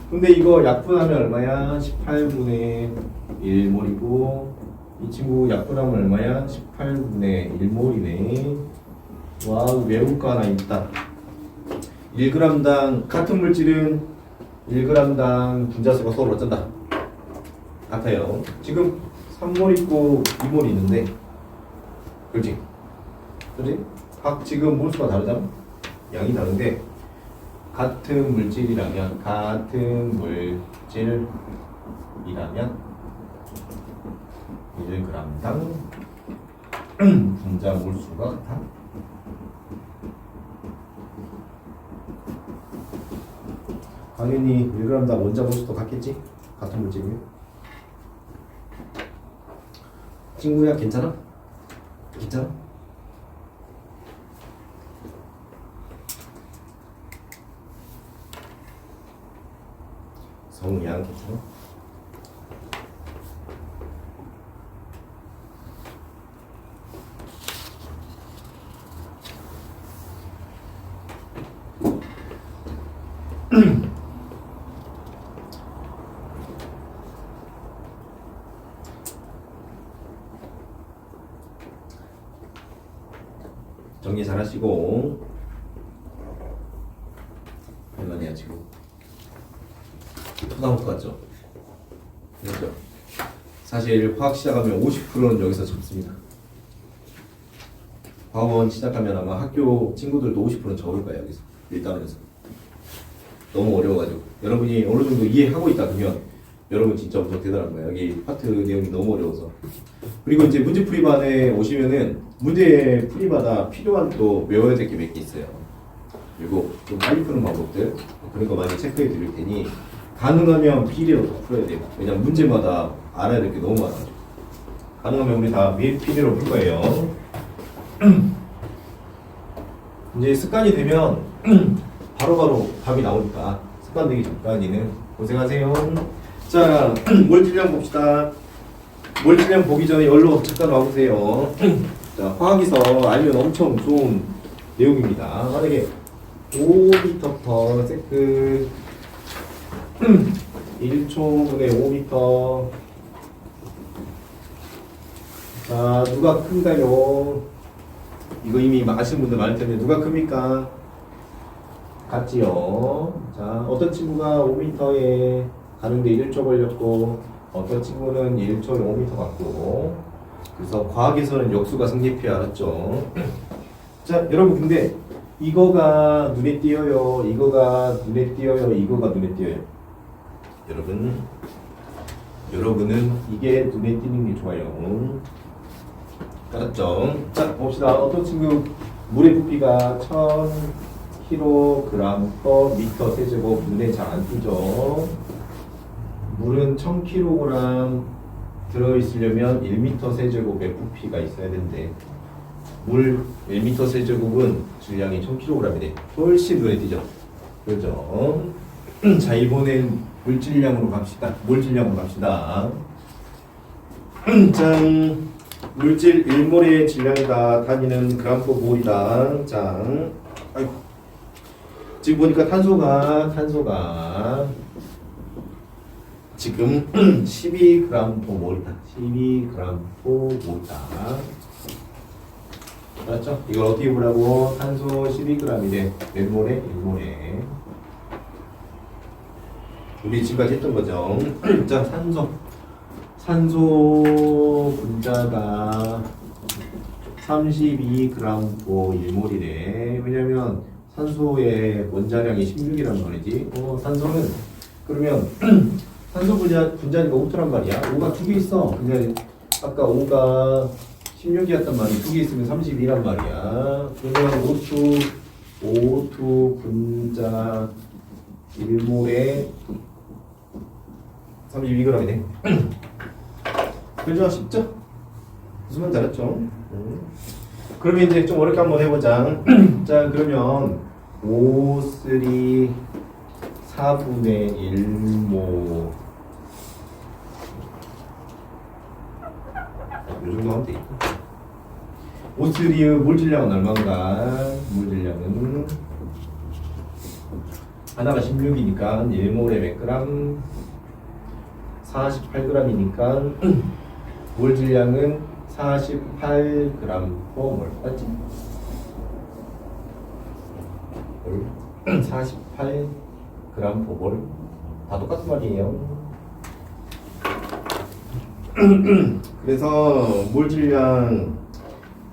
근데 이거 약분하면 얼마야? 18분의 1몰이고 이 친구 약분하면 얼마야? 18분의 1몰이네. 와우, 외울 거 하나 있다. 1g당 같은 물질은 1g당 분자수가 서로 어쩐다? 같아요. 지금 3몰 있고 2몰 있는데 그렇지? 각 지금 몰수가 다르잖아? 양이 다른데 같은 물질이라면 1g당 분자 몰수가 같아. 당연히 1g당 원자 몰수도 같겠지? 같은 물질이면. 친구야, 괜찮아? 괜찮아? 성우야, 괜찮아? 정리 잘 하시고. 얼마냐 지금? 토 나올 것 같죠? 그렇죠. 사실 화학 시작하면 50%는 여기서 접습니다. 과학원 시작하면 아마 학교 친구들도 50%는 적을 거예요. 여기서 1단원에서 너무 어려워가지고 여러분이 어느 정도 이해하고 있다 그러면 여러분 진짜 엄청 대단한 거예요. 여기 파트 내용이 너무 어려워서. 그리고 이제 문제 풀이반에 오시면은 문제 풀이마다 필요한 또 외워야 될 게 몇 개 있어요. 그리고 좀 빨리 푸는 방법들 그런 거 많이 체크해 드릴 테니 가능하면 비례로 다 풀어야 돼요. 왜냐면 문제마다 알아야 될 게 너무 많아요. 가능하면 우리 다 비례로 풀 거예요. 이제 습관이 되면 바로바로 답이 나오니까 습관되기 전까지는 고생하세요. 자, 몰질량 봅시다. 몰질량 보기 전에 얼른 잠깐 와보세요. 자, 화학에서 알면 엄청 좋은 내용입니다. 만약에 5m/s 1초분의 5m. 자, 누가 큰가요? 이거 이미 아시는 분들 많을 텐데 누가 큽니까? 같지요. 자, 어떤 친구가 5m에 가는데 1초 걸렸고 어떤 친구는 1초에 5m 갔고 그래서 과학에서는 역수가 성립해야 알았죠. 자, 여러분 근데 이거가 눈에 띄어요. 이거가 눈에 띄어요. 이거가 눈에 띄어요. 여러분은 이게 눈에 띄는 게 좋아요. 알았죠? 자, 봅시다. 어떤 친구 물의 부피가 1000kg/m 세제곱 눈에 잘 안 띄죠. 물은 1000kg 들어있으려면 1m 세제곱의 부피가 있어야 되는데 물 1m 세제곱은 질량이 1000kg이 돼. 훨씬 눈에 띄죠. 그렇죠? 자, 이번엔 물질량으로 갑시다. 몰질량으로 갑시다. 자, 물질 1몰의 질량이다. 단위는 g/몰이다. 자, 아이고. 지금 보니까 탄소가 지금 12g/몰이다. 12g/몰이다. 맞죠? 이걸 어떻게 보라고? 탄소 12g이래. 몇 몰에? 1몰에. 우리 지금까지 했던 거죠. 자, 산소 분자가 32g/1몰이래. 왜냐면 산소의 원자량이 16이란 말이지. 산소는 그러면 산소 분자니까 5토란 말이야. 5가 두 개 있어. 근데 아까 5가 16이었단 말이야. 두 개 있으면 32란 말이야. 그러면 O2 분자 1몰에 32g이네. 그죠? 쉽죠? 무슨 말 잘했죠? 그러면 이제 좀 어렵게 한번 해보자. 자, 그러면 O3 4분의 1모 이 정도 하면 되겠다. O3의 몰질량은 얼마인가? 몰질량은 하나가 16이니까 1몰에 몇 그램? 48g이니까 몰질량은 48g/몰. 맞지? 48g/몰. 다 똑같은 말이에요. 그래서 몰질량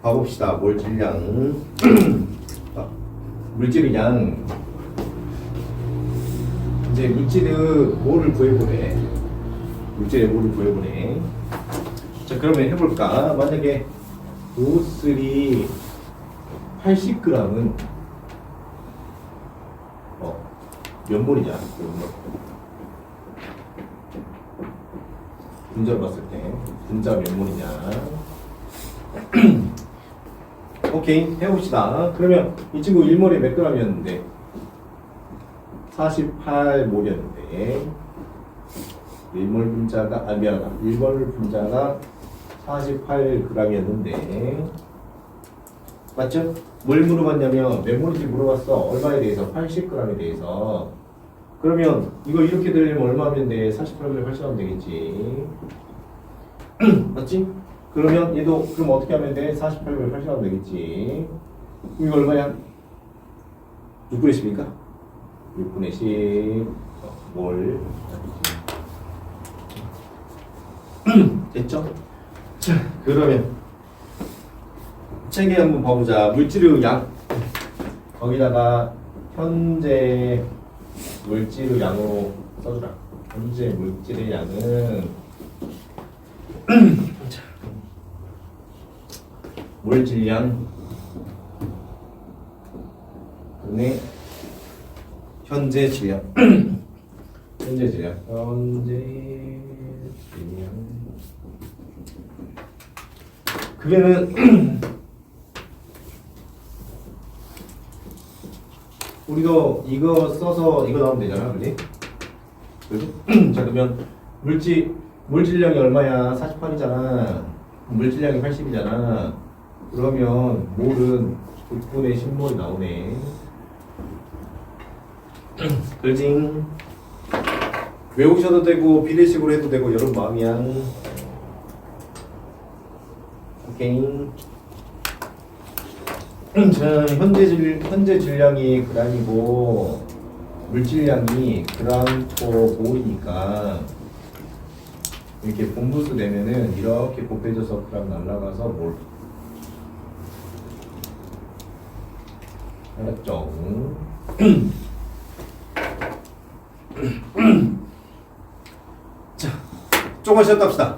봐봅시다. 몰질량 물질의 양. 이제 물질의 몰을 구해보래. 물질의 몰을 구해보래. 자, 그러면 해볼까? 만약에 O3 80g은 몇 몰이냐? 분자로 봤을 때 분자 몇 몰이냐? 오케이, 해봅시다. 그러면 이 친구 1몰에 몇 g이었는데 48몰이었는데 1몰 분자가 미안하다. 1몰 분자가 48g이었는데 맞죠? 뭘 물어봤냐면 몇 몰인지 물어봤어. 얼마에 대해서? 80g에 대해서. 그러면 이거 이렇게 되려면 얼마 하면 돼? 48분의 80 하면 되겠지. 맞지? 그러면 얘도 그럼 어떻게 하면 돼? 48분의 80 하면 되겠지. 그럼 이거 얼마야? 6분의 10이니까? 6분의 10 몰. 됐죠? 자, 그러면 책에 한번 봐보자. 물질의 양 거기다가 현재 물질의 양으로 써주라. 현재 물질의 양은 자, 물질량 분의 현재 질량 현재 질량 그게는 우리도 이거 써서 이거 나오면 되잖아, 그지? 그래서 자 그러면 물질량이 얼마야? 48이잖아. 물질량이 80이잖아. 그러면 몰은 6분의 10몰이 나오네. 그지? 외우셔도 되고 비례식으로 해도 되고 여러분 마음이야. 오케이. 자, 현재 질량이 그람이고 물질량이 그람 토 몰이니까 이렇게 분부수 내면은 이렇게 곱해져서 그람 날라가서 몰. 알았죠? 자, 조금만 쉬었다 합시다.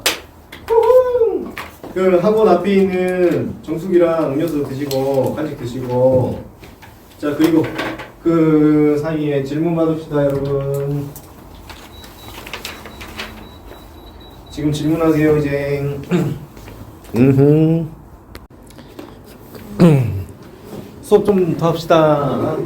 그 학원 앞에 있는 정수기랑 음료수 드시고 간식 드시고 자 그리고 그 사이에 질문 받읍시다 여러분. 지금 질문하세요 이제. 수업 좀 더 합시다.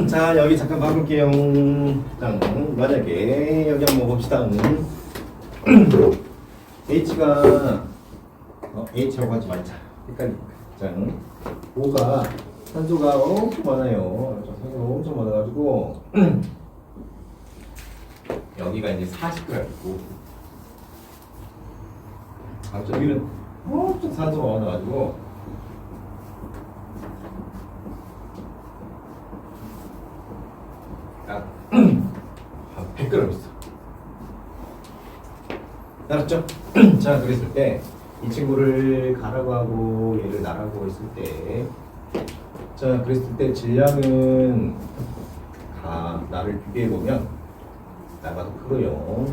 자 여기 잠깐 바꿀게요. 자 만약에 여기 한번 봅시다. H가 H라고 하지 말자. 헷갈리니까. 자 5가 산소가 엄청 많아요. 산소가 엄청 많아가지고 여기가 이제 40g이고 저기는 엄청 산소가 많아가지고 한 100g 있어. 알았죠? 자, 그랬을 때 이 친구를 가라고 하고 얘를 나라고 했을 때 자, 그랬을 때 질량은 나를 비교해보면 나가 더 크고요.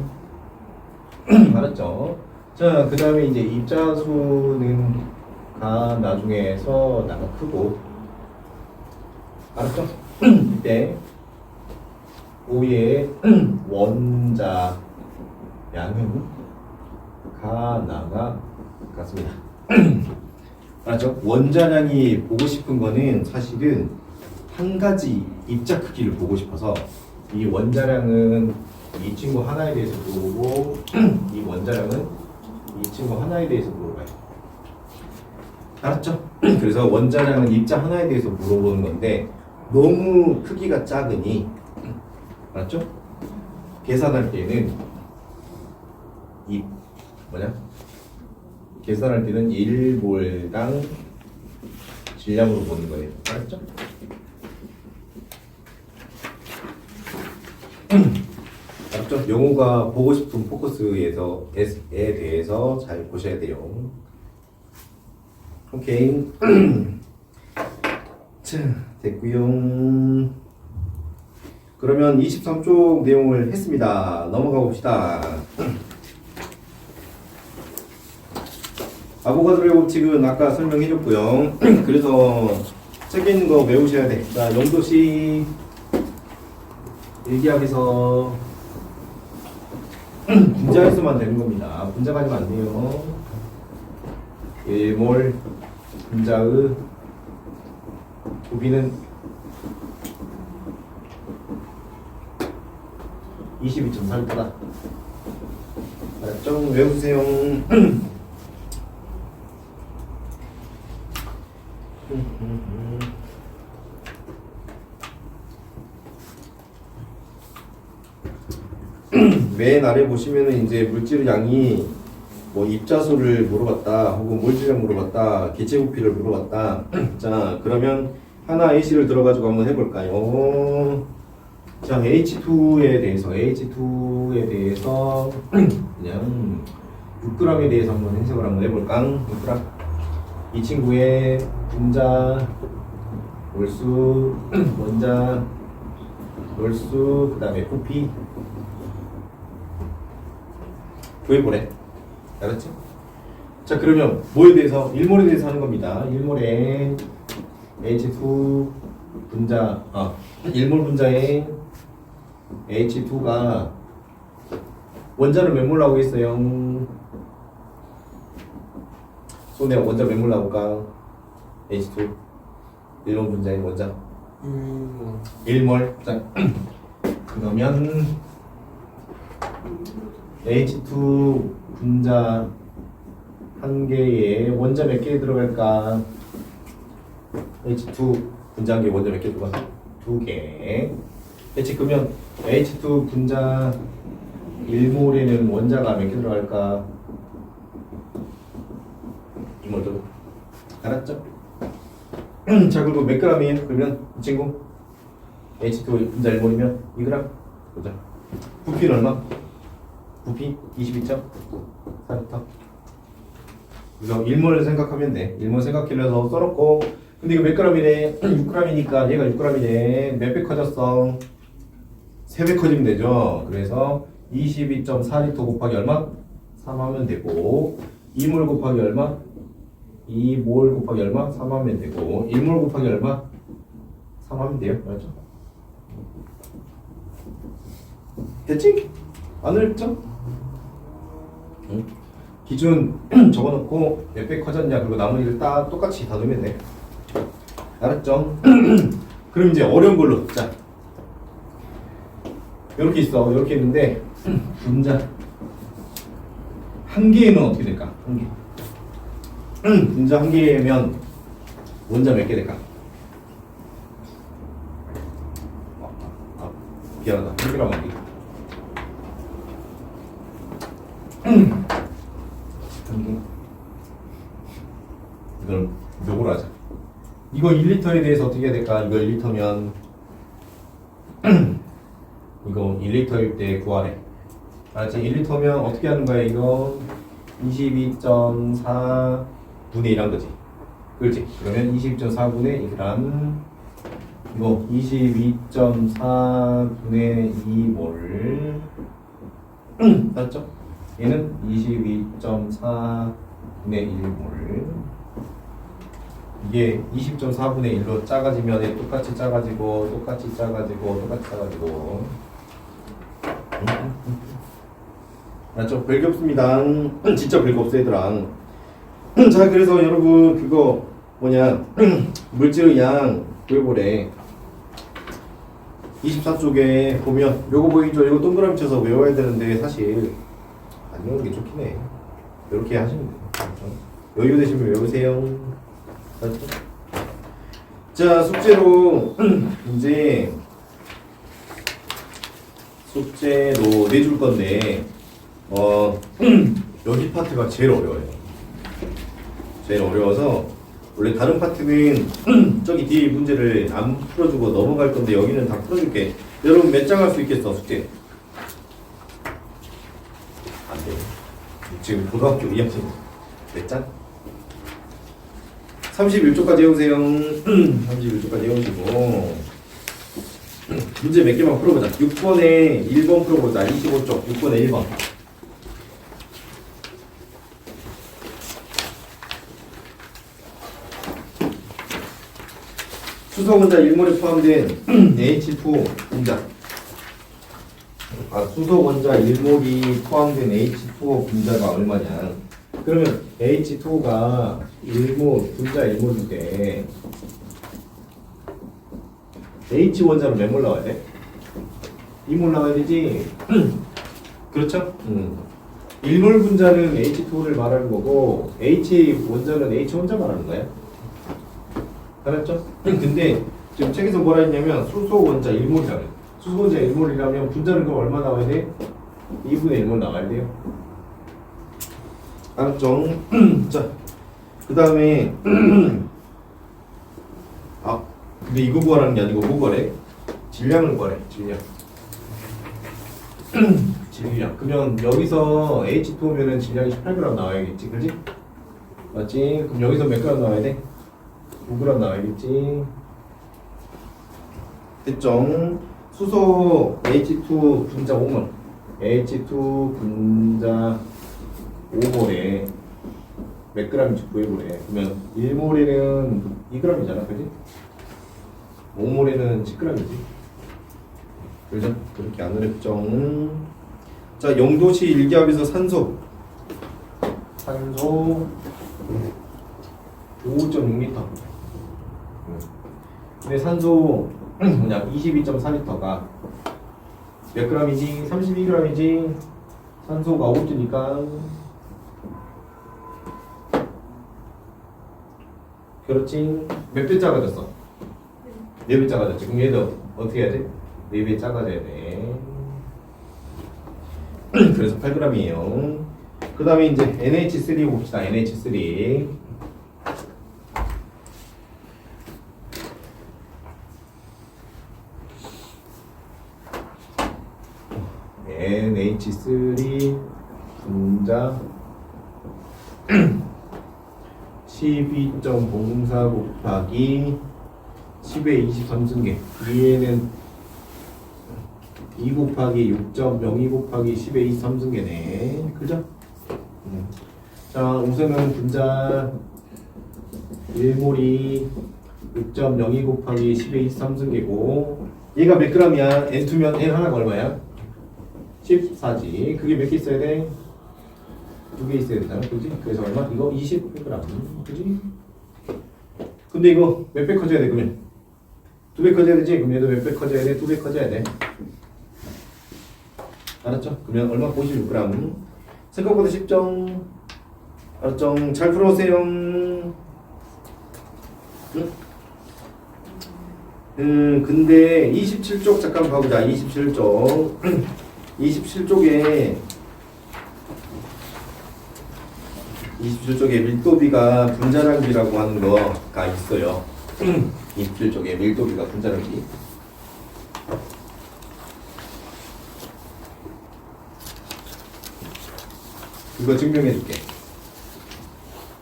알았죠? 자, 그 다음에 이제 입자수는 나중에서 나가 크고 알았죠? 이때 5의 원자 양은 나가 같습니다. 알았죠? 원자량이 보고 싶은 거는 사실은 한 가지 입자 크기를 보고 싶어서 이 원자량은 이 친구 하나에 대해서 물어보고 이 원자량은 이 친구 하나에 대해서 물어봐요. 알았죠? 그래서 원자량은 입자 하나에 대해서 물어보는 건데 너무 크기가 작으니 알았죠? 계산할 때는 계산할 때는 1몰당 질량으로 보는 거예요. 알았죠? 알았죠? 영호가 보고 싶은 포커스에 대해서 잘 보셔야 돼요. 오케이. 자, 됐고요. 그러면 23쪽 내용을 했습니다. 넘어가 봅시다. 아보가드로의 법칙은 아까 설명해줬고요. 그래서 책에 있는 거 외우셔야 돼. 자, 영도시 일기학에서 분자에서만 되는 겁니다. 분자가 아니면 안 돼요. 1몰 분자의 부비는 22.4리터다. 알았죠? 외우세요. 맨 아래 보시면은 이제 물질 양이 뭐 입자수를 물어봤다 혹은 물질량 물어봤다 개체 부피를 물어봤다 자 그러면 하나 A씨를 들어가지고 한번 해볼까요? 자 H2에 대해서 그냥 6g에 대해서 한번 해석을 한번 해볼까? 6g 이 친구의 분자 몰수 원자 몰수 그 다음에 부피 구해보래. 알았지? 자 그러면 뭐에 대해서? 1몰에 대해서 하는 겁니다. 1몰에 H2 분자 1몰 분자에 H2가 원자를 몇 몰 나오겠어요? 손에 원자 몇 몰 나올까? H2 1몰 분자의 원자 1몰. 자 그러면 H2 분자 한 개에 원자 몇 개 들어갈까? H2 분자 한 개에 원자 몇 개 들어가? 2개. 대체 그러면 H2 분자 1몰에는 원자가 몇 개 들어갈까? 2몰 들어. 알았죠? 자 그리고 몇 g이에요? 그러면 이 친구 H2 분자 1몰이면 2g. 보자. 부피는 얼마? 부피 22.4m. 그래서 1몰 생각하면 돼. 1몰 생각해서 써놓고 근데 이거 몇 g이래? 6g이니까 얘가 6g이네. 몇 배 커졌어? 3배 커지면 되죠. 그래서 22.4L 곱하기 얼마? 3 하면 되고 2몰 곱하기 얼마? 2몰 곱하기 얼마? 3 하면 되고 1몰 곱하기 얼마? 3 하면 돼요. 맞죠? 됐지? 안 어렵죠? 응? 기준 적어놓고 몇 배 커졌냐 그리고 나머지를 딱 똑같이 다 넣으면 돼. 알았죠? 그럼 이제 어려운 걸로 자 이렇게 있어. 이렇게 있는데 분자 한 개는 어떻게 될까? 한 개. 분자 한 개면 원자 몇 개 될까? 미안하다. 한 개라고 한 개. 한 개. 이걸 요걸 하자. 이거 1리터에 대해서 어떻게 해야 될까? 이거 1리터면 이거 1리터일 때 구하래. 알았지? 1리터면 어떻게 하는 거야? 이거 22.4분의 1한 거지. 그렇지? 그러면 22.4분의 1g 이거 22.4분의 2몰 맞죠? 얘는 22.4분의 1몰 이게 20.4분의 1로 작아지면 똑같이 작아지고 똑같이 작아지고 똑같이 작아지고 맞죠? 별게 없습니다. 진짜 별거 없어 얘들아. 자 그래서 여러분 그거 뭐냐 물질의 양 구해보래. 24쪽에 보면 요거 보이죠? 이거 동그라미 쳐서 외워야 되는데 사실 안 외우는 게 좋긴 해. 이렇게 하시면 돼요. 그렇죠? 여유 되시면 외우세요. 알았죠? 자 숙제로 이제 숙제로 내줄 건데 여기 파트가 제일 어려워요. 제일 어려워서 원래 다른 파트는 저기 뒤에 문제를 안 풀어주고 넘어갈 건데 여기는 다 풀어줄게. 여러분 몇 장 할 수 있겠어 숙제? 안 돼. 지금 고등학교 2학년 몇 장? 31쪽까지 해오세요. 31쪽까지 해오시고 문제 몇 개만 풀어보자. 6번에 1번 풀어보자. 25쪽 6번에 1번. 수소원자 1몰에 포함된 H2O 분자 수소원자 1몰이 포함된 H2O 분자가 얼마냐. 그러면 H2O가 1몰 분자 1몰인데 H 원자로 몇 몰 나와야 돼? 2몰 나와야 되지. 그렇죠? 1몰 분자는 H2O를 말하는 거고 H 원자는 H 혼자 말하는 거야. 알았죠? 근데 지금 책에서 뭐라 했냐면 수소 원자 1몰이라고 해. 수소 원자 1몰이라면 분자는 그럼 얼마 나와야 돼? 2분의 1몰 나와야 돼요. 알았죠? 자, 그 다음에 아, 근데 이거 구하라는 게 아니고 뭐 구하래? 질량을 구하래. 질량. 질량. 그러면 여기서 H2 오면은 질량이 18g 나와야겠지, 그지? 맞지? 그럼 여기서 몇 g 나와야 돼? 9g 나와야겠지. 됐죠? 수소 H2 분자 5몰. H2 분자 5몰에 몇 g인지 구해보래. 그러면 1몰에는 2g이잖아, 그지? 5몰에는 10g이지. 그죠? 그렇게 안 어렵죠? 자, 0도씨 일기압에서 산소 5.6L. 근데 산소 뭐냐 22.4L가 몇 g이지? 32g이지. 산소가 5T니까 그렇지. 몇 배 작아졌어? 4배 작아졌지. 그럼 얘도 어떻게 해야 돼? 4배 작아져야 돼. 그래서 8g이에요. 그 다음에 이제 NH3 봅시다. NH3. NH3 분자 12.04 곱하기 10의 23승계. 위에는 2 곱하기 6.02 곱하기 10의 23승계네. 그죠? 자, 우선은 분자 1몰이 6.02 곱하기 10의 23승계고 얘가 몇 g이야? N2면 N 하나가 얼마야? 14지. 그게 몇 개 있어야 돼? 2개 있어야 되잖아. 그지? 그래서 얼마? 이거 20g. 그지? 근데 이거 몇 배 커져야 돼, 그러면? 2배 커져야 되지? 그럼 얘도 몇 배 커져야 돼? 2배 커져야 돼. 알았죠? 그러면 얼마? 56g. 생각보다 쉽죠? 알았죠? 잘 풀어오세요. 근데 27쪽 잠깐 봐보자. 27쪽. 27쪽에 밀도비가 분자량비라고 하는 거가 있어요. 27쪽에 밀도비가 분자량비. 이거 증명해 줄게.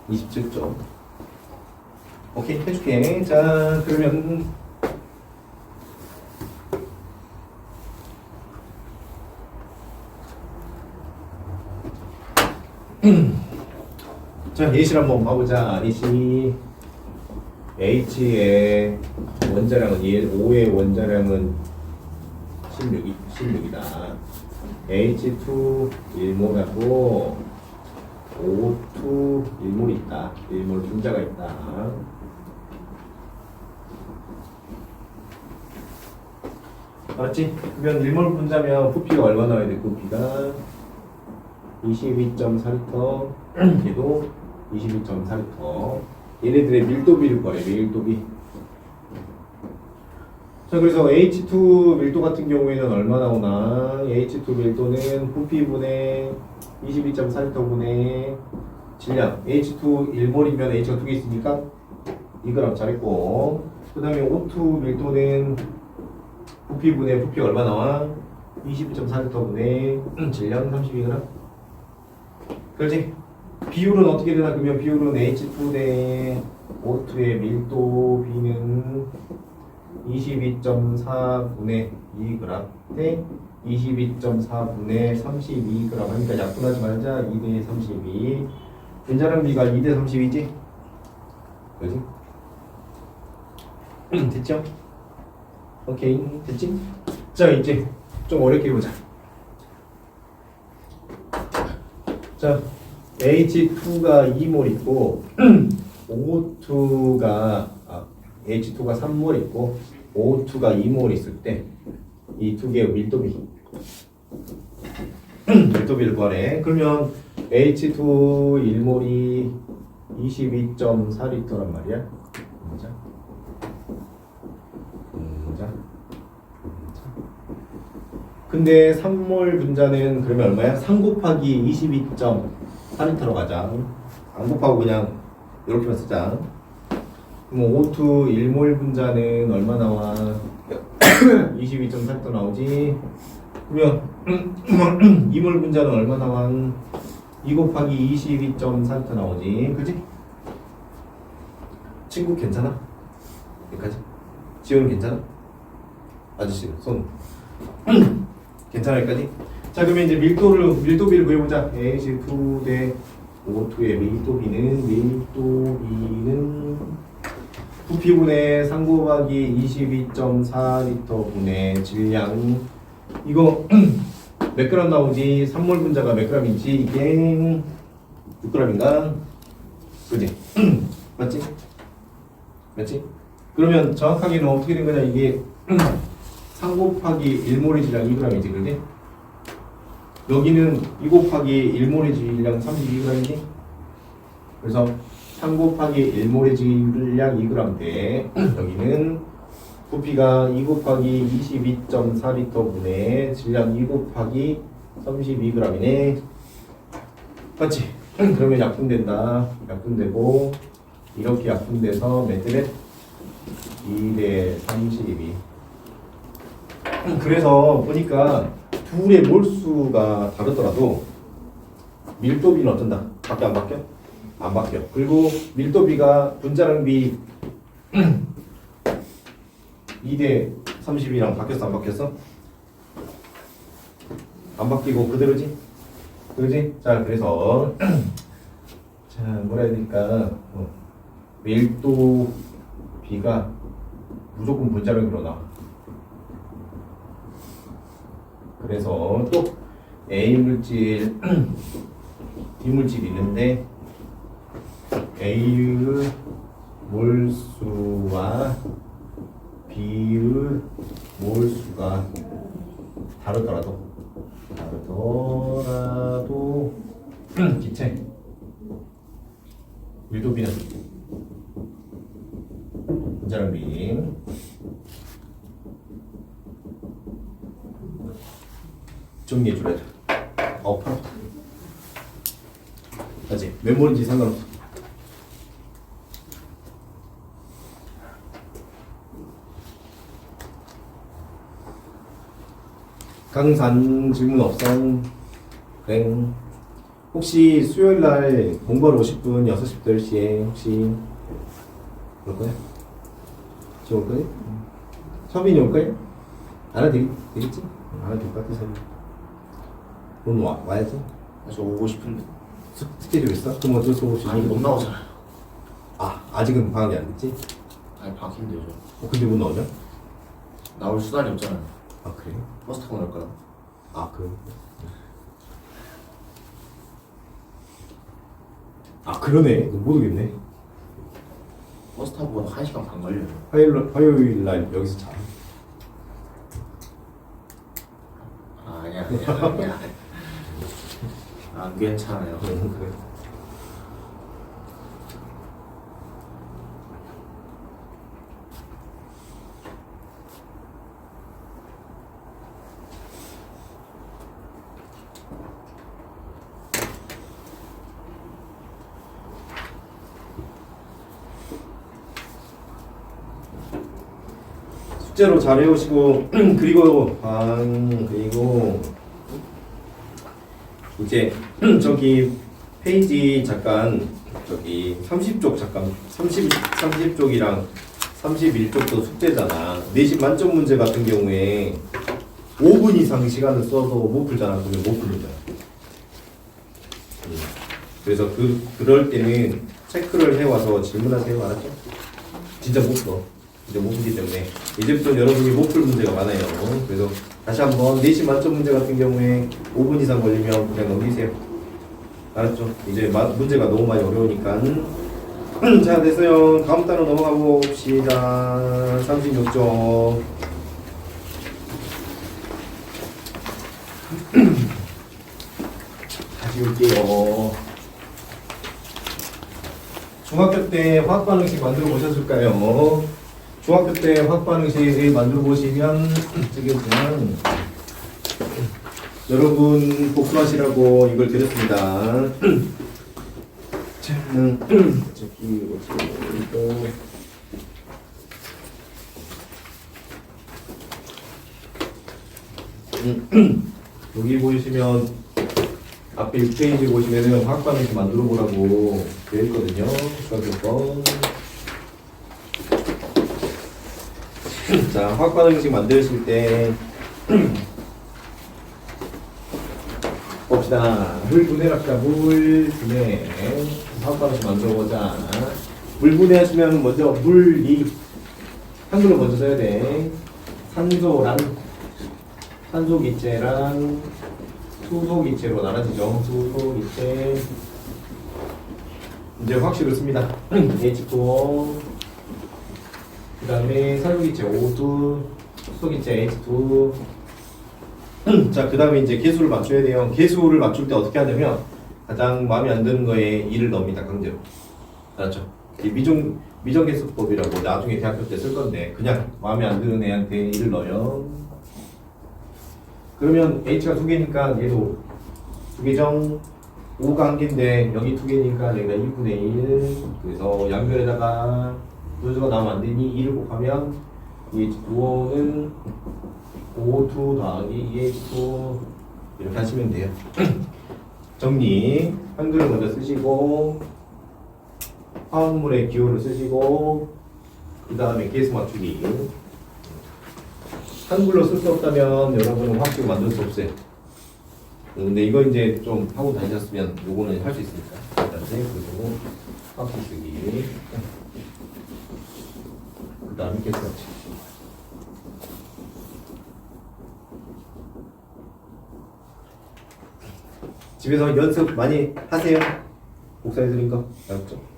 27쪽. 오케이, 해줄게. 자, 그러면 자, 예시를 한번 봐보자. 예시 H의 원자량은 5의 원자량은 16이다. H2 1몰하고 O2 1몰이 있다. 1몰 분자가 있다. 알았지? 그러면 1몰 분자면 부피가 얼마 나와야 돼? 부피가 22.4L. 얘도 22.4L. 얘네들의 밀도비를 거래. 밀도비. 자, 그래서 H2 밀도 같은 경우에는 얼마 나오나? H2 밀도는 부피분의 22.4L분의 질량. H2 1몰이면 H가 2개 있으니까 2g 잘했고. 그 다음에 O2 밀도는 부피분의 부피가 얼마 나와? 22.4L분의 질량 32g. 그렇지? 비율은 어떻게 되나? 그러면 비율은 H2 대 O2의 밀도 B는 22.4분의 2g 대 22.4분의 32g 하니까 약분하지 말자. 2대 32. 분자량비가 2대 32지? 그지? 됐죠? 오케이, 됐지? 자, 이제 좀 어렵게 해보자. 자, H2가 2몰 있고 O2가 H2가 3몰 있고 O2가 2몰 있을 때 이 두 개의 밀도비 밀도비를 구하래. 그러면 H2 1몰이 22.4L란 말이야. 근데 3몰 분자는 그러면 얼마야? 3 곱하기 22.4리터로 가자. 안 곱하고 그냥 이렇게만 쓰자. 그럼 O2 1몰 분자는 얼마 나와? 22.4리터 나오지. 그러면 2몰 분자는 얼마 나와? 2 곱하기 22.4리터 나오지. 그지? 친구 괜찮아? 여기까지? 지호는 괜찮아? 아저씨 손 괜찮아 여기까지? 자 그러면 이제 밀도비를 구해보자. H2 대 O2의 밀도비는 부피분의 3 곱하기 22.4리터 분의 질량 이거 몇 그램 나오지? 3몰 분자가 몇 그램인지 이게 6g인가? 그지? 맞지? 맞지? 그러면 정확하게는 어떻게 된 거냐 이게 3 곱하기 1몰의 질량 2g이지 그지? 여기는 2 곱하기 1몰의 질량 32g이지? 그래서 3 곱하기 1몰의 질량 2g 대 여기는 부피가 2 곱하기 22.4리터 분의 질량 2 곱하기 32g이네 맞지? 그러면 약분된다 약분되고 이렇게 약분돼서 몇 대? 2대 32 그래서 보니까 둘의 몰수가 다르더라도 밀도비는 어쩐다? 바뀌어 안 바뀌어? 안 바뀌어. 그리고 밀도비가 분자량 비 2대 32랑 바뀌었어 안 바뀌었어? 안 바뀌고 그대로지? 그러지? 자 그래서 자 뭐라 해야 될까 밀도비가 무조건 분자량으로 나와. 그래서 또 A 물질, B 물질이 있는데 A의 몰수와 B의 몰수가 다르더라도 기체 밀도비는 분자량 비 정리해 줘야 돼. 팔 아프다. 맞지? 몇 몰인지 상관없어. 강산 질문 없어? 그래. 혹시 수요일날 공부하러 오실 분 6시부터 10시에 혹시 올 거야? 지금 올 거야? 서빈이 올 거야? 알아 되겠지? 알아 될 것 같아서. 오늘 와야지. 저 오고 싶은데. 스케줄 있어? 그럼 어쩔 수 없이. 아니 못 나오잖아요. 아직은 방학이 안 됐지? 아니 바뀐대요 저. 근데 못 나오냐? 나올 수단이 없잖아요. 그래? 버스 타고 나올까요? 그래. 그러네. 못 오겠네. 버스 타고 1시간 반 걸려요. 화요일 날 여기서 자. 아니야. 안 괜찮아요. 그래. 숙제로 잘 해오시고 그리고 이제 저기 페이지 잠깐 저기 30쪽 잠깐 30쪽이랑 31쪽도 숙제잖아. 내신 만점 문제 같은 경우에 5분 이상 시간을 써도 못 풀잖아. 그러면 못 풀는 거야. 그래서 그럴 때는 체크를 해와서 질문하세요. 알았죠? 진짜 못 풀어. 이제 못 풀기 때문에 이제부터 여러분이 못 풀 문제가 많아요. 그래서 다시 한번 내신 만점 문제 같은 경우에 5분 이상 걸리면 그냥 넘기세요. 알았죠? 이제 문제가 너무 많이 어려우니까. 자 됐어요. 다음 단어 넘어가 봅시다. 36쪽. 다시 올게요. 중학교 때 화학 반응식 만들어 보셨을까요? 중학교 때 화학 반응식을 만들어 보시면 저기 그냥 여러분 복습하시라고 이걸 드렸습니다. 자, 저기 이거 여기 보시면 앞에 6페이지 보시면은 화학방에서 만들어 보라고 되어 있거든요. 수학교권. 자, 화학반응식 만드실 때 봅시다. 물 분해랍시다. 물 분해. 화학반응식 만들어보자. 물 분해하시면 먼저 물이 한글로 먼저 써야 돼. 산소랑 산소기체랑 수소기체로 나눠지죠. 수소기체. 이제 화학식을 씁니다. H2O. 그 다음에 산소기체 O2, 수소기체 H2. 자, 그 다음에 이제 개수를 맞춰야 돼요. 개수를 맞출 때 어떻게 하냐면 가장 마음에 안 드는 거에 2를 넣습니다. 강제로. 알았죠? 이 미정개수법이라고 나중에 대학교 때 쓸 건데 그냥 마음에 안 드는 애한테 1을 넣어요. 그러면 H가 2개니까 얘도 2개정. 5가 1개인데 여기 2개니까 여기가 2분의 1. 그래서 양변에다가 분수가 나오면 안 되니 2를 곱하면 EH2O는 O2 더하기 EH2 이렇게 하시면 돼요. 정리. 한글을 먼저 쓰시고 화학물의 기호를 쓰시고 그 다음에 개수 맞추기. 한글로 쓸 수 없다면 여러분은 화학식을 만들 수 없어요. 근데 이거 이제 좀 하고 다니셨으면 요거는 할 수 있으니까 일단 그리고 화학식 쓰기. 그 다음에 개수 맞추기. 집에서 연습 많이 하세요. 복사해드린 거 알았죠?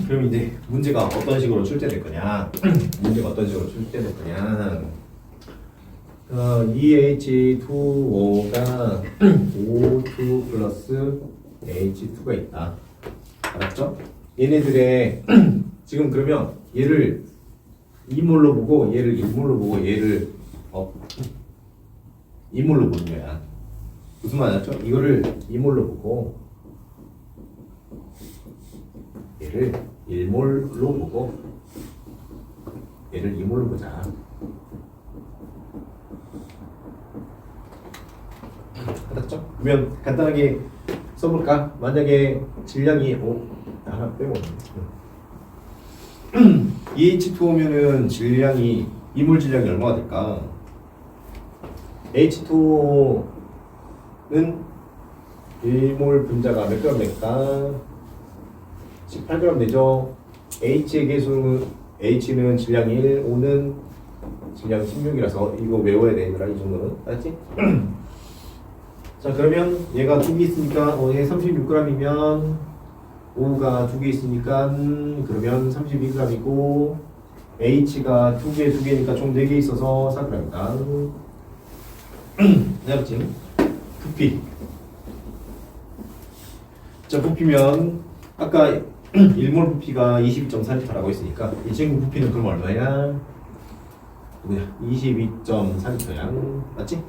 그럼 이제 문제가 어떤 식으로 출제될 거냐? 문제가 어떤 식으로 출제될 거냐? EH2O가 O2 플러스 H2가 있다. 알았죠? 얘네들의 지금 그러면 얘를 2몰로 보고 얘를 1몰로 보고 얘를 이몰로 보는 거야. 무슨 말 알았죠? 이거를 2몰로 보고 얘를 1몰로 보고 얘를 2몰로 보자. 알았죠? 그러면 간단하게 써볼까? 만약에 질량이 하나 빼고 EH2O면은 질량이 이몰 질량이 얼마가 될까? H2O는 1몰 분자가 몇 그램 될까? 18g 되죠? H의 개수 H는 질량 1, O는 질량 16이라서 이거 외워야 돼 얘들아. 이 정도는 알았지? 자, 그러면 얘가 2개 있으니까 얘 36g이면 O가 2개 있으니까 그러면 32g이고 H가 2개니까 총 4개 있어서 4g이다. 알았지? 부피. 자, 부피면 아까 1몰 부피가 22.4L라고 했으니까 이 친구 부피는 그럼 얼마야? 22.4L야. 맞지?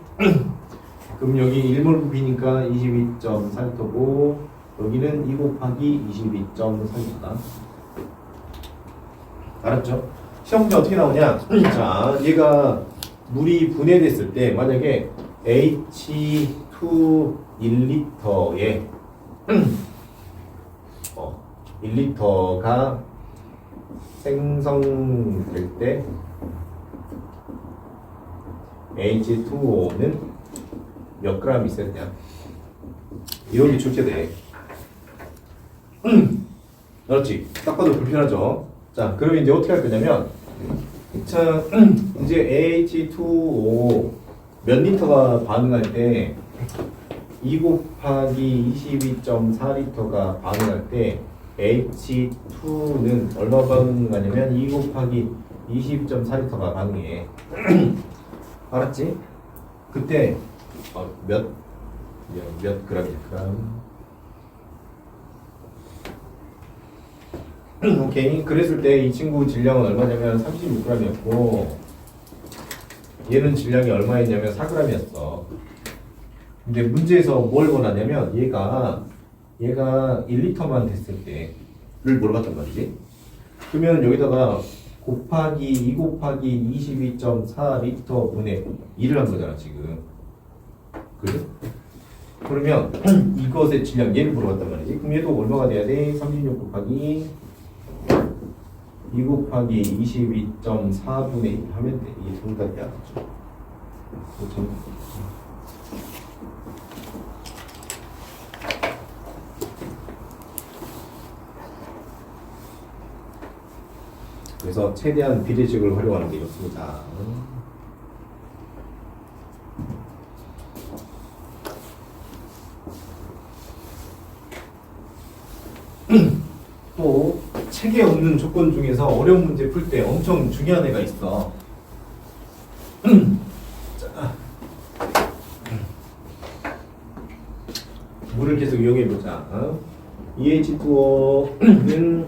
그럼 여기 1몰 부피니까 22.4L고 여기는 2 곱하기 22.4L다. 알았죠? 시험 문제 어떻게 나오냐? 자, 얘가 물이 분해됐을 때 만약에 H2 1리터에 1리터가 생성될 때 H2O는 몇 그램 있어야 되냐? 이런 게 출제돼. 그렇지. 딱 봐도 불편하죠. 자, 그러면 이제 어떻게 할 거냐면, 자, 이제 H2O 몇 리터가 반응할 때 2 곱하기 22.4리터가 반응할 때 H2는 얼마 반응하냐면 2 곱하기 20.4리터가 가능해. 알았지? 그때 몇 그램이야? 그램. 오케이. 그랬을 때 이 친구 질량은 얼마냐면 36g이었고 얘는 질량이 얼마였냐면 4g이었어. 근데 문제에서 뭘 원하냐면 얘가 1리터만 됐을 때를 물어봤단 말이지. 그러면 여기다가 곱하기 2 곱하기 22.4리터 분의 1을 한 거잖아 지금. 그래? 그러면 이것의 질량 얘를 물어봤단 말이지. 그럼 얘도 얼마가 돼야 돼? 36 곱하기 2 곱하기 22.4분의 1 하면 돼. 이게 정답이야. 그래서 최대한 비례식을 활용하는 게 좋습니다. 또 책에 없는 조건 중에서 어려운 문제 풀 때 엄청 중요한 애가 있어. 자, 물을 계속 이용해 보자. EH2O는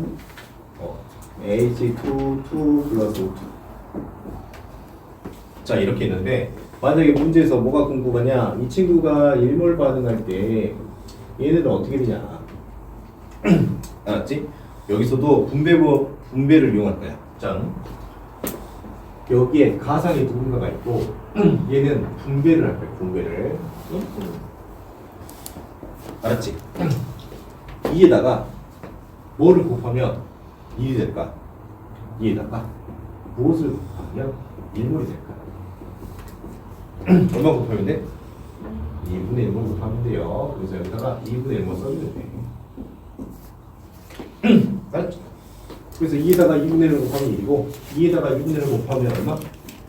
H22 플러스 O2. 자 이렇게 있는데 만약에 문제에서 뭐가 궁금하냐, 이 친구가 일몰 반응할 때 얘네들은 어떻게 되냐. 알았지? 여기서도 분배를 이용할 거야. 짠. 여기에 가상의 누군가가 있고 얘는 분배를 할 거야. 분배를. 알았지? 2에다가 뭐를 곱하면 1이 될까? 2에다가 무엇을 곱하면 1몰이 될까? 얼마 곱하면 돼? 2분의 1몰 곱하면 돼요. 그래서 여기다가 2분의 1몰 써주면 돼. 알았죠? 그래서 2에다가 2분의 1을 곱하면 1이고 2에다가 2분의 1을 곱하면 얼마?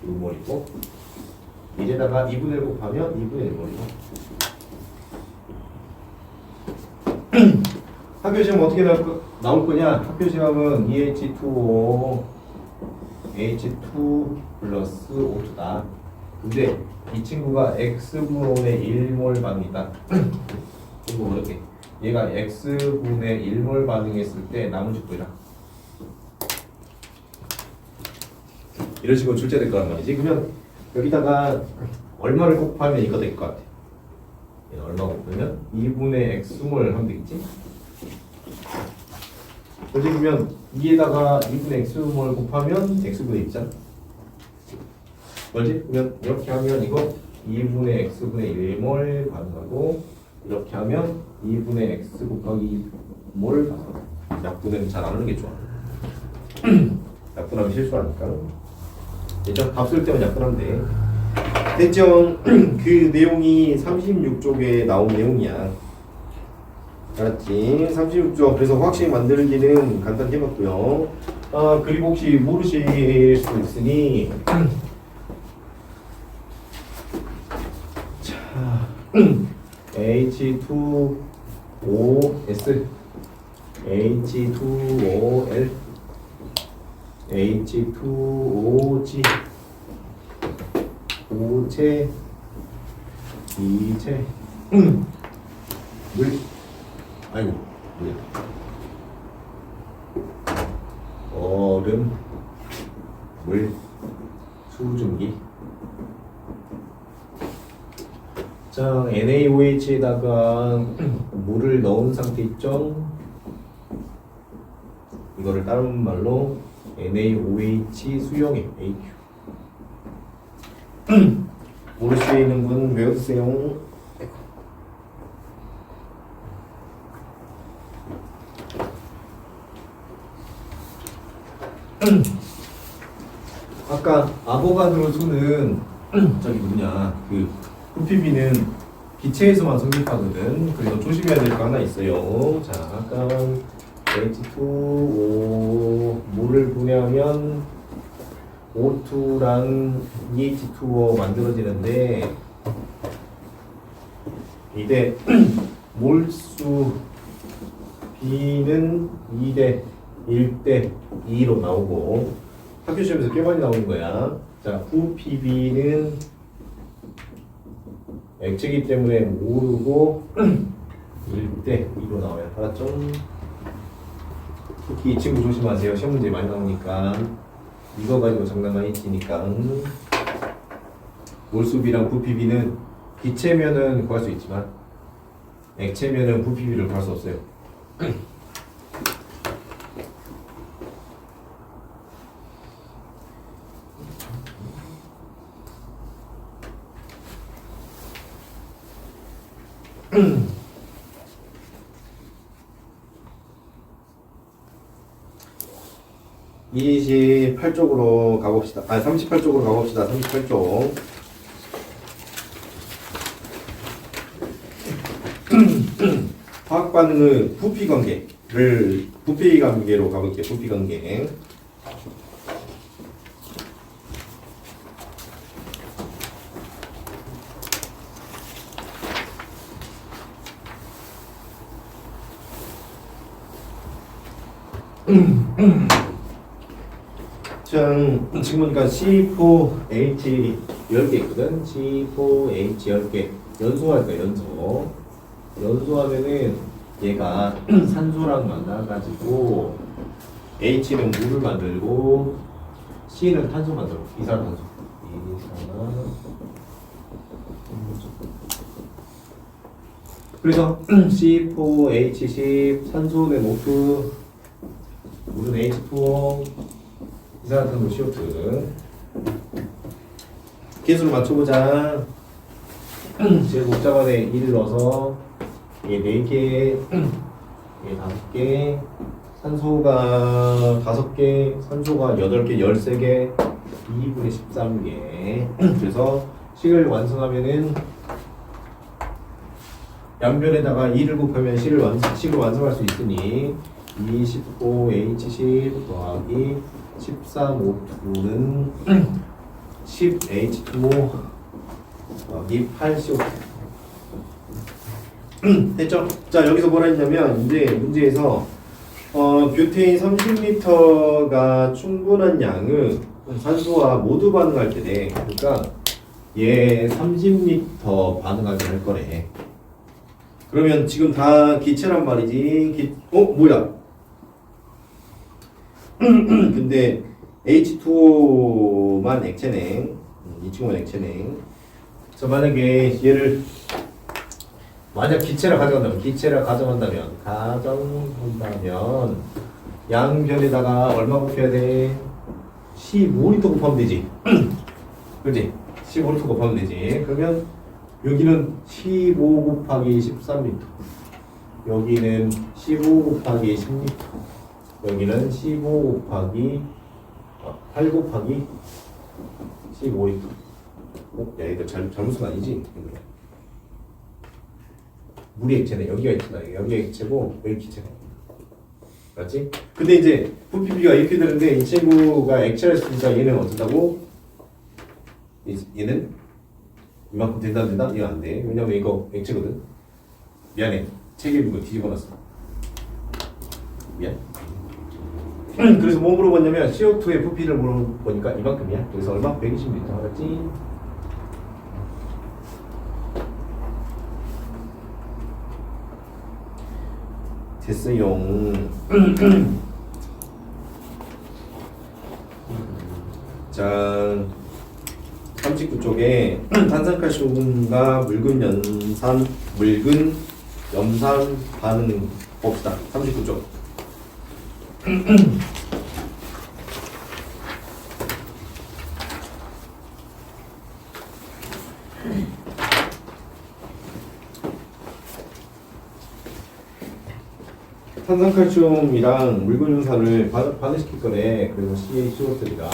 6몰이고 1에다가 2분의 1 곱하면 2분의 1몰이고 학교 시험 어떻게 나올 거냐? 학교 시험은 EH2O H2 플러스 O2다. 근데 이 친구가 X분의 1몰 반응이다. 이거 어렵게. 얘가 X분의 1몰 반응했을 때 나머지 보이라. 이런 식으로 출제될 거란 말이지. 그러면 여기다가 얼마를 곱하면 이거 될 것 같아. 얘는 얼마 곱하면 2분의 X몰 하면 되겠지? 그렇지? 그러면 2에다가 2분의 X몰 곱하면 X분의 1이잖아. 그렇지? 그러면 이렇게 하면 이거 2분의 X분의 1몰 반응하고 이렇게 하면 2분의 X 곱하기 2몰 반응하고. 약분은 잘 안 하는 게 좋아. 약분하면 실수하니까. 됐죠? 답 쓸 때만 약분하면 돼. 됐죠? 그 내용이 36쪽에 나온 내용이야. 알았지? 36쪽. 그래서 확실 만들기는 간단히 해봤고요. 그리고 혹시 모르실 수 있으니 자, H2OS H2OL H2OG 오체 이체 물 아이고 물 얼음 물 수증기. 자, NaOH에다가 물을 넣은 상태 있죠? 이거를 다른 말로 NaOH 수용액 AQ. 모를 수 있는 분 외워주세요. 아까 아보가드로 수는 저기 뭐냐, 그 부피비는 기체에서만 성립하거든. 그래서 조심해야 될 거 하나 있어요. 자, 아까 H2O 물을 분해하면 O2랑 EH2O 만들어지는데 이때 몰수 B는 2대 1대 2로 나오고 학교 시험에서 꽤 많이 나오는 거야. 자, 부PB는 액체이기 때문에 모르고 1대 2로 나와요. 알았죠? 특히 이 친구 조심하세요. 시험 문제 많이 나오니까 이거 가지고 장난 많이 치니까. 몰수비랑 부PB는 기체면은 구할 수 있지만 액체면은 부PB를 구할 수 없어요. (28쪽으로) 가봅시다. 38쪽으로 가봅시다. 38쪽. 화학 반응의 부피 관계로 가볼게요. 부피 관계. 지금 보니까 C4H 10개 있거든. C4H 10개. 연소할 거야, 연소하면은 얘가 산소랑 만나가지고 H는 물을 만들고 C는 탄소 만들어. 이산화탄소. 그래서 C4H10 산소는 O2, 물은 H2O, 이산화탄소 CO2. 개수를 맞춰보자. 제일 복잡한에 1을 넣어서 이게 4개, 이게 5개, 산소가 5개, 산소가 8개, 13개, 2분의 13개. 그래서 식을 완성하면은 양변에다가 2를 곱하면 식을 완성할 수 있으니 25H10 더하기 13O2는 10H2O 더하기 8CO2. 됐죠? 자, 여기서 뭐라 했냐면 이제 문제에서 뷰테인 30L가 충분한 양의 산소와 모두 반응할 때네. 그러니까 얘 30L 반응하게 할 거래. 그러면 지금 다 기체란 말이지. 뭐야? 근데 H2O만 액체네. 이 친구는 액체네. 자, 만약에 얘를 만약 기체라 가정한다면 양변에다가 얼마 곱해야 돼? 15L 곱하면 되지. 그렇지? 15L 곱하면 되지. 그러면 여기는 15 곱하기 13L, 여기는 15 곱하기 10L, 여기는 15 곱하기 8 곱하기 15L. 야, 이거 잘못 쓴 거 아니지? 물이 액체네. 여기가 액체다. 여기 액체고 여기 기체네. 맞지? 근데 이제 부피비가 이렇게 되는데 이 친구가 액체를 쓰니까 얘는 어떻다고? 얘는 이만큼 된다? 이거 안 돼. 왜냐면 이거 액체거든. 미안해. 책에 이거 뒤집어놨어. 미안. 그래서 뭐 물어봤냐면 CO2의 부피를 물어보니까 이만큼이야. 그래서 얼마? 120m. 알았지? 됐어요. 자, 39쪽에 탄산칼슘과 묽은 염산 반응 봅시다. 39쪽. 탄산칼슘이랑 묽은 염산을 반응시킬 거래. 그래서 CaCO3가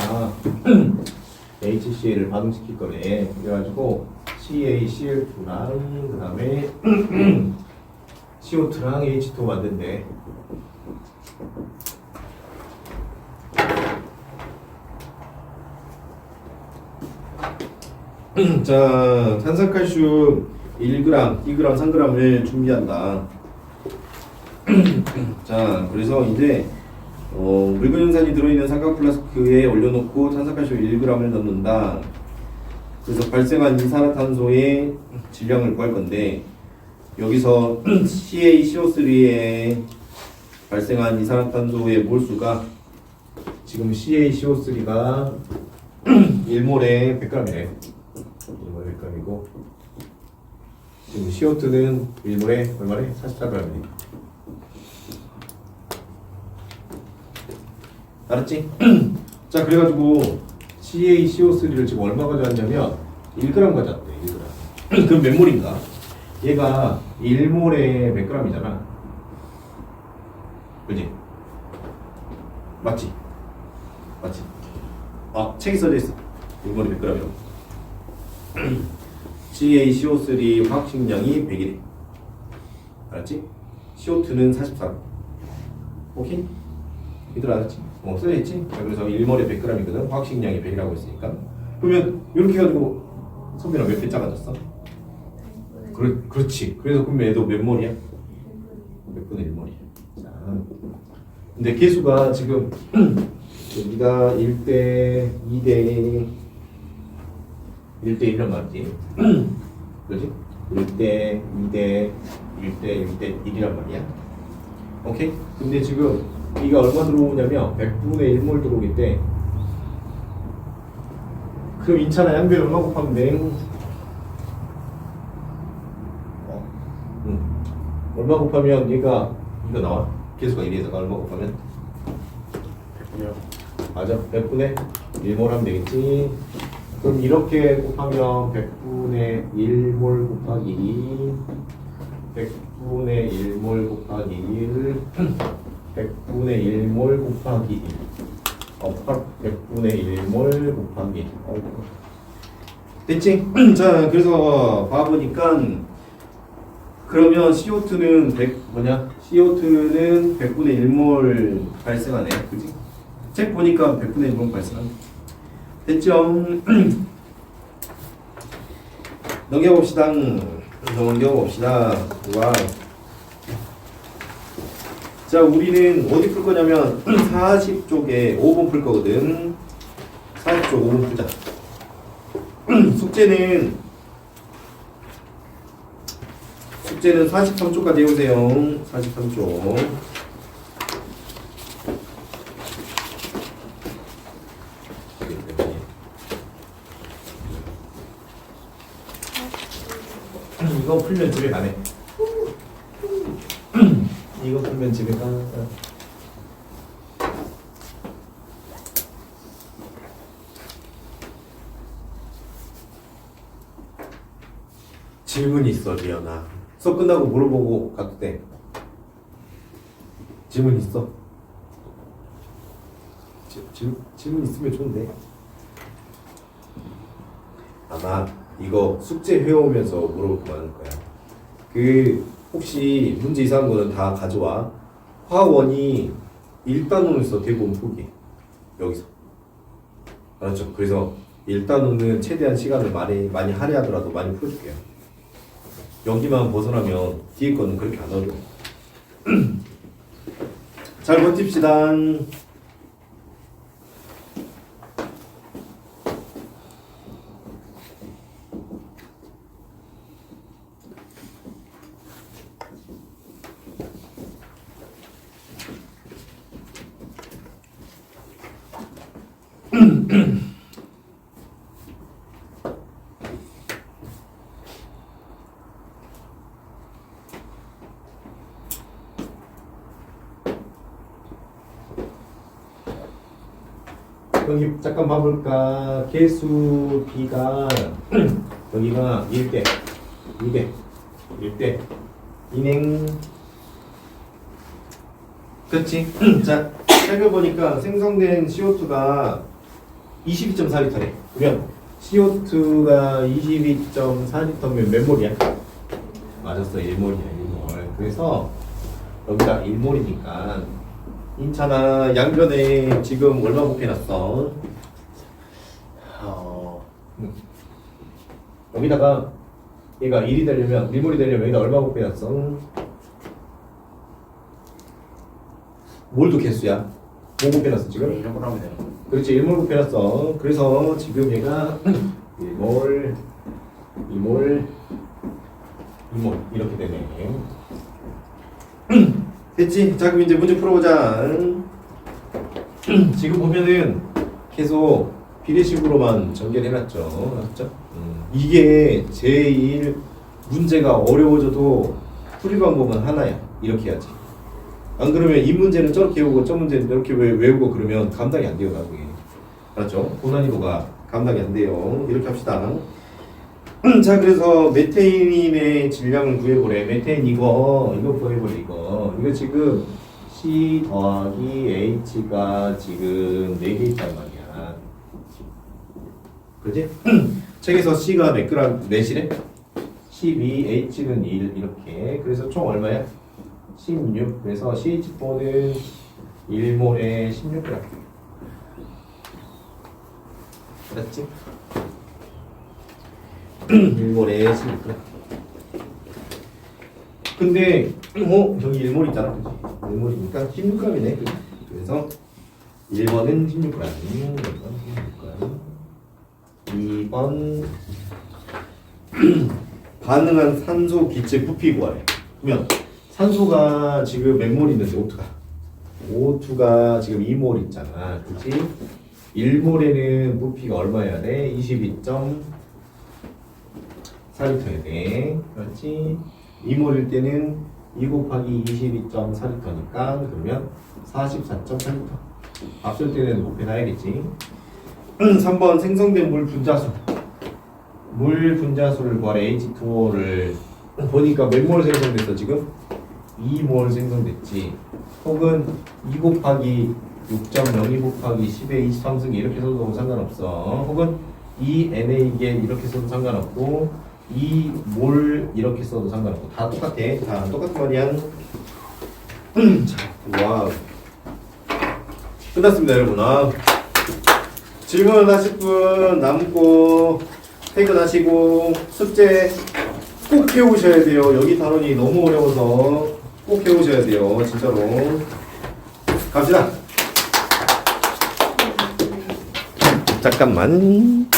HCl을 반응시킬 거래. 그래가지고 CaCl2랑 그 다음에 CO2랑 H2O 만든대. 자, 탄산칼슘 1g, 2g, 3g을 준비한다. 자, 그래서 이제 묽은 용산이 들어있는 삼각 플라스크에 올려놓고 탄산가스 1g을 넣는다. 그래서 발생한 이산화탄소의 질량을 구할 건데 여기서 CaCO3에 발생한 이산화탄소의 몰수가 지금 CaCO3가 1몰에 100g이네. 1몰에 100g이고 지금 CO2는 1몰에 얼마래? 44g이네. 알았지? 자, 그래가지고 CaCO3를 지금 얼마 가져왔냐면 1g 가져왔대. 1g. 그럼 몇 몰인가? 얘가 1몰에 몇 g이잖아. 그지? 맞지? 맞지? 아, 책에 써져 있어. 1몰에 몇 g이라고. CaCO3 화학식량이 100이래. 알았지? CO2는 44. 오케이? 이들 알았지? 써져있지? 그래서 1몰에 100g이거든. 화학식량이 100이라고 했으니까. 그러면 이렇게 해가지고 선배랑 몇 배 작아졌어? 그렇지. 그래서 그럼 얘도 몇 몰이야? 몇 분의 1몰이야. 자, 근데 개수가 지금 여기가 1대 2대 1대 1란 말이지. 그렇지? 1대 2대 1대 1이란 말이야. 오케이? 근데 지금 이가 얼마 들어오냐면 100분의 1몰 들어오기 때문에 그럼 인차나 양변 얼마 곱하면 돼? 얼마 곱하면 얘가 이거 나와? 개수가 1에다가 얼마 곱하면? 100분이요. 맞아. 100분의 1몰 하면 되겠지. 그럼 이렇게 곱하면 100분의 1몰 곱하기 100분의 1몰 곱하기 1 100분의 1몰 곱하기 1 100분의 1몰 곱하기 1 됐지? 자, 그래서 봐보니까 그러면 CO2는 100분의 1몰 발생하네. 그지? 책 보니까 100분의 1몰 발생하네. 됐죠? 넘겨봅시다. 와. 자, 우리는 어디 풀 거냐면 40쪽에 5번 풀 거거든. 40쪽 5번 풀자. 숙제는 43쪽까지 해오세요. 43쪽. 이거 풀면 집에 가네. 이거 풀면 집에 가. 질문 있어, 리연아. 수업 끝나고 물어보고 가도 돼. 질문 있어? 질문 있으면 좋은데. 아마 이거 숙제 해오면서 물어볼 거 많을 거야. 혹시 문제 이상한 거는 다 가져와. 화원이 1단원을 써. 대부분 포기. 여기서. 알았죠? 그래서 1단원은 최대한 시간을 많이 할애하더라도 많이 풀어줄게요. 여기만 벗어나면 뒤에 거는 그렇게 안 어려워. 잘 버팁시다. 여기 잠깐 봐볼까. 개수 B가 여기가 1대 2대 1대 인행. 그렇지? 자, 살펴보니까 생성된 CO2가 22.4리터래. 그러면 CO2가 22.4리터면 몇 몰이야? 맞았어. 1몰이야. 1몰. 그래서 여기가 1몰이니까 인차나 양변에 지금 얼마 곱해놨어? 여기다가 얘가 1이 되려면 1몰이 되려면 여기다 얼마 곱해놨어? 몰도 개수야. 뭐 곱해놨어 지금? 이런 걸 하면 되는 거. 그렇지 1몰 곱해놨어. 그래서 지금 얘가 1몰 2몰 2몰 이렇게 되네. 됐지? 자 그럼 이제 문제 풀어보자. 지금 보면은 계속 비례식으로만 전개해놨죠. 맞죠? 이게 제일 문제가 어려워져도 풀이 방법은 하나야. 이렇게 해야지. 안 그러면 이 문제는 저렇게 외우고 저 문제는 이렇게 외우고 그러면 감당이 안 돼요 나중에. 알았죠? 고난이도가 감당이 안 돼요. 이렇게 합시다. 자 그래서 메테인의 질량을 구해보래. 메테인 이거 구해보래. 이거 지금 C 더하기 H가 지금 4개 있단 말이야. 그지? 책에서 C가 몇 그램? 몇이래? 12, H는 1 이렇게. 그래서 총 얼마야? 16. 그래서 CH4는 1몰에 16g. 맞지? 1몰에 16g. 근데 여기 1몰 있잖아. 그치? 1몰이니까 16g이네. 그치? 그래서 1번은 16g. 2번 반응한 산소 기체 부피 구하래. 그러면 산소가 지금 몇 몰 있는데 O2가 지금 2몰 있잖아. 그치? 1몰에는 부피가 얼마여야 돼? 22.4리터여야 돼. 그렇지? 2몰일 때는 2 곱하기 22.4리터니까 그러면 44.8리터. 앞설 때는 곱해놔야겠지. 3번 생성된 물 분자수. 물 분자수를 구하래. H2O를 보니까 몇 몰 생성됐어 지금? 2몰 생성됐지. 혹은 2 곱하기 6.02 곱하기 10의 23승 이렇게 써도 상관없어. 혹은 2NA 이렇게 써도 상관없고 2몰 이렇게 써도 상관없고 다 똑같아. 다 똑같은 말이야. 자, 와우. 끝났습니다 여러분. 질문하실 분 남고 퇴근하시고 숙제 꼭 해오셔야 돼요. 여기 단원이 너무 어려워서 꼭 해오셔야 돼요. 진짜로. 갑시다. 잠깐만.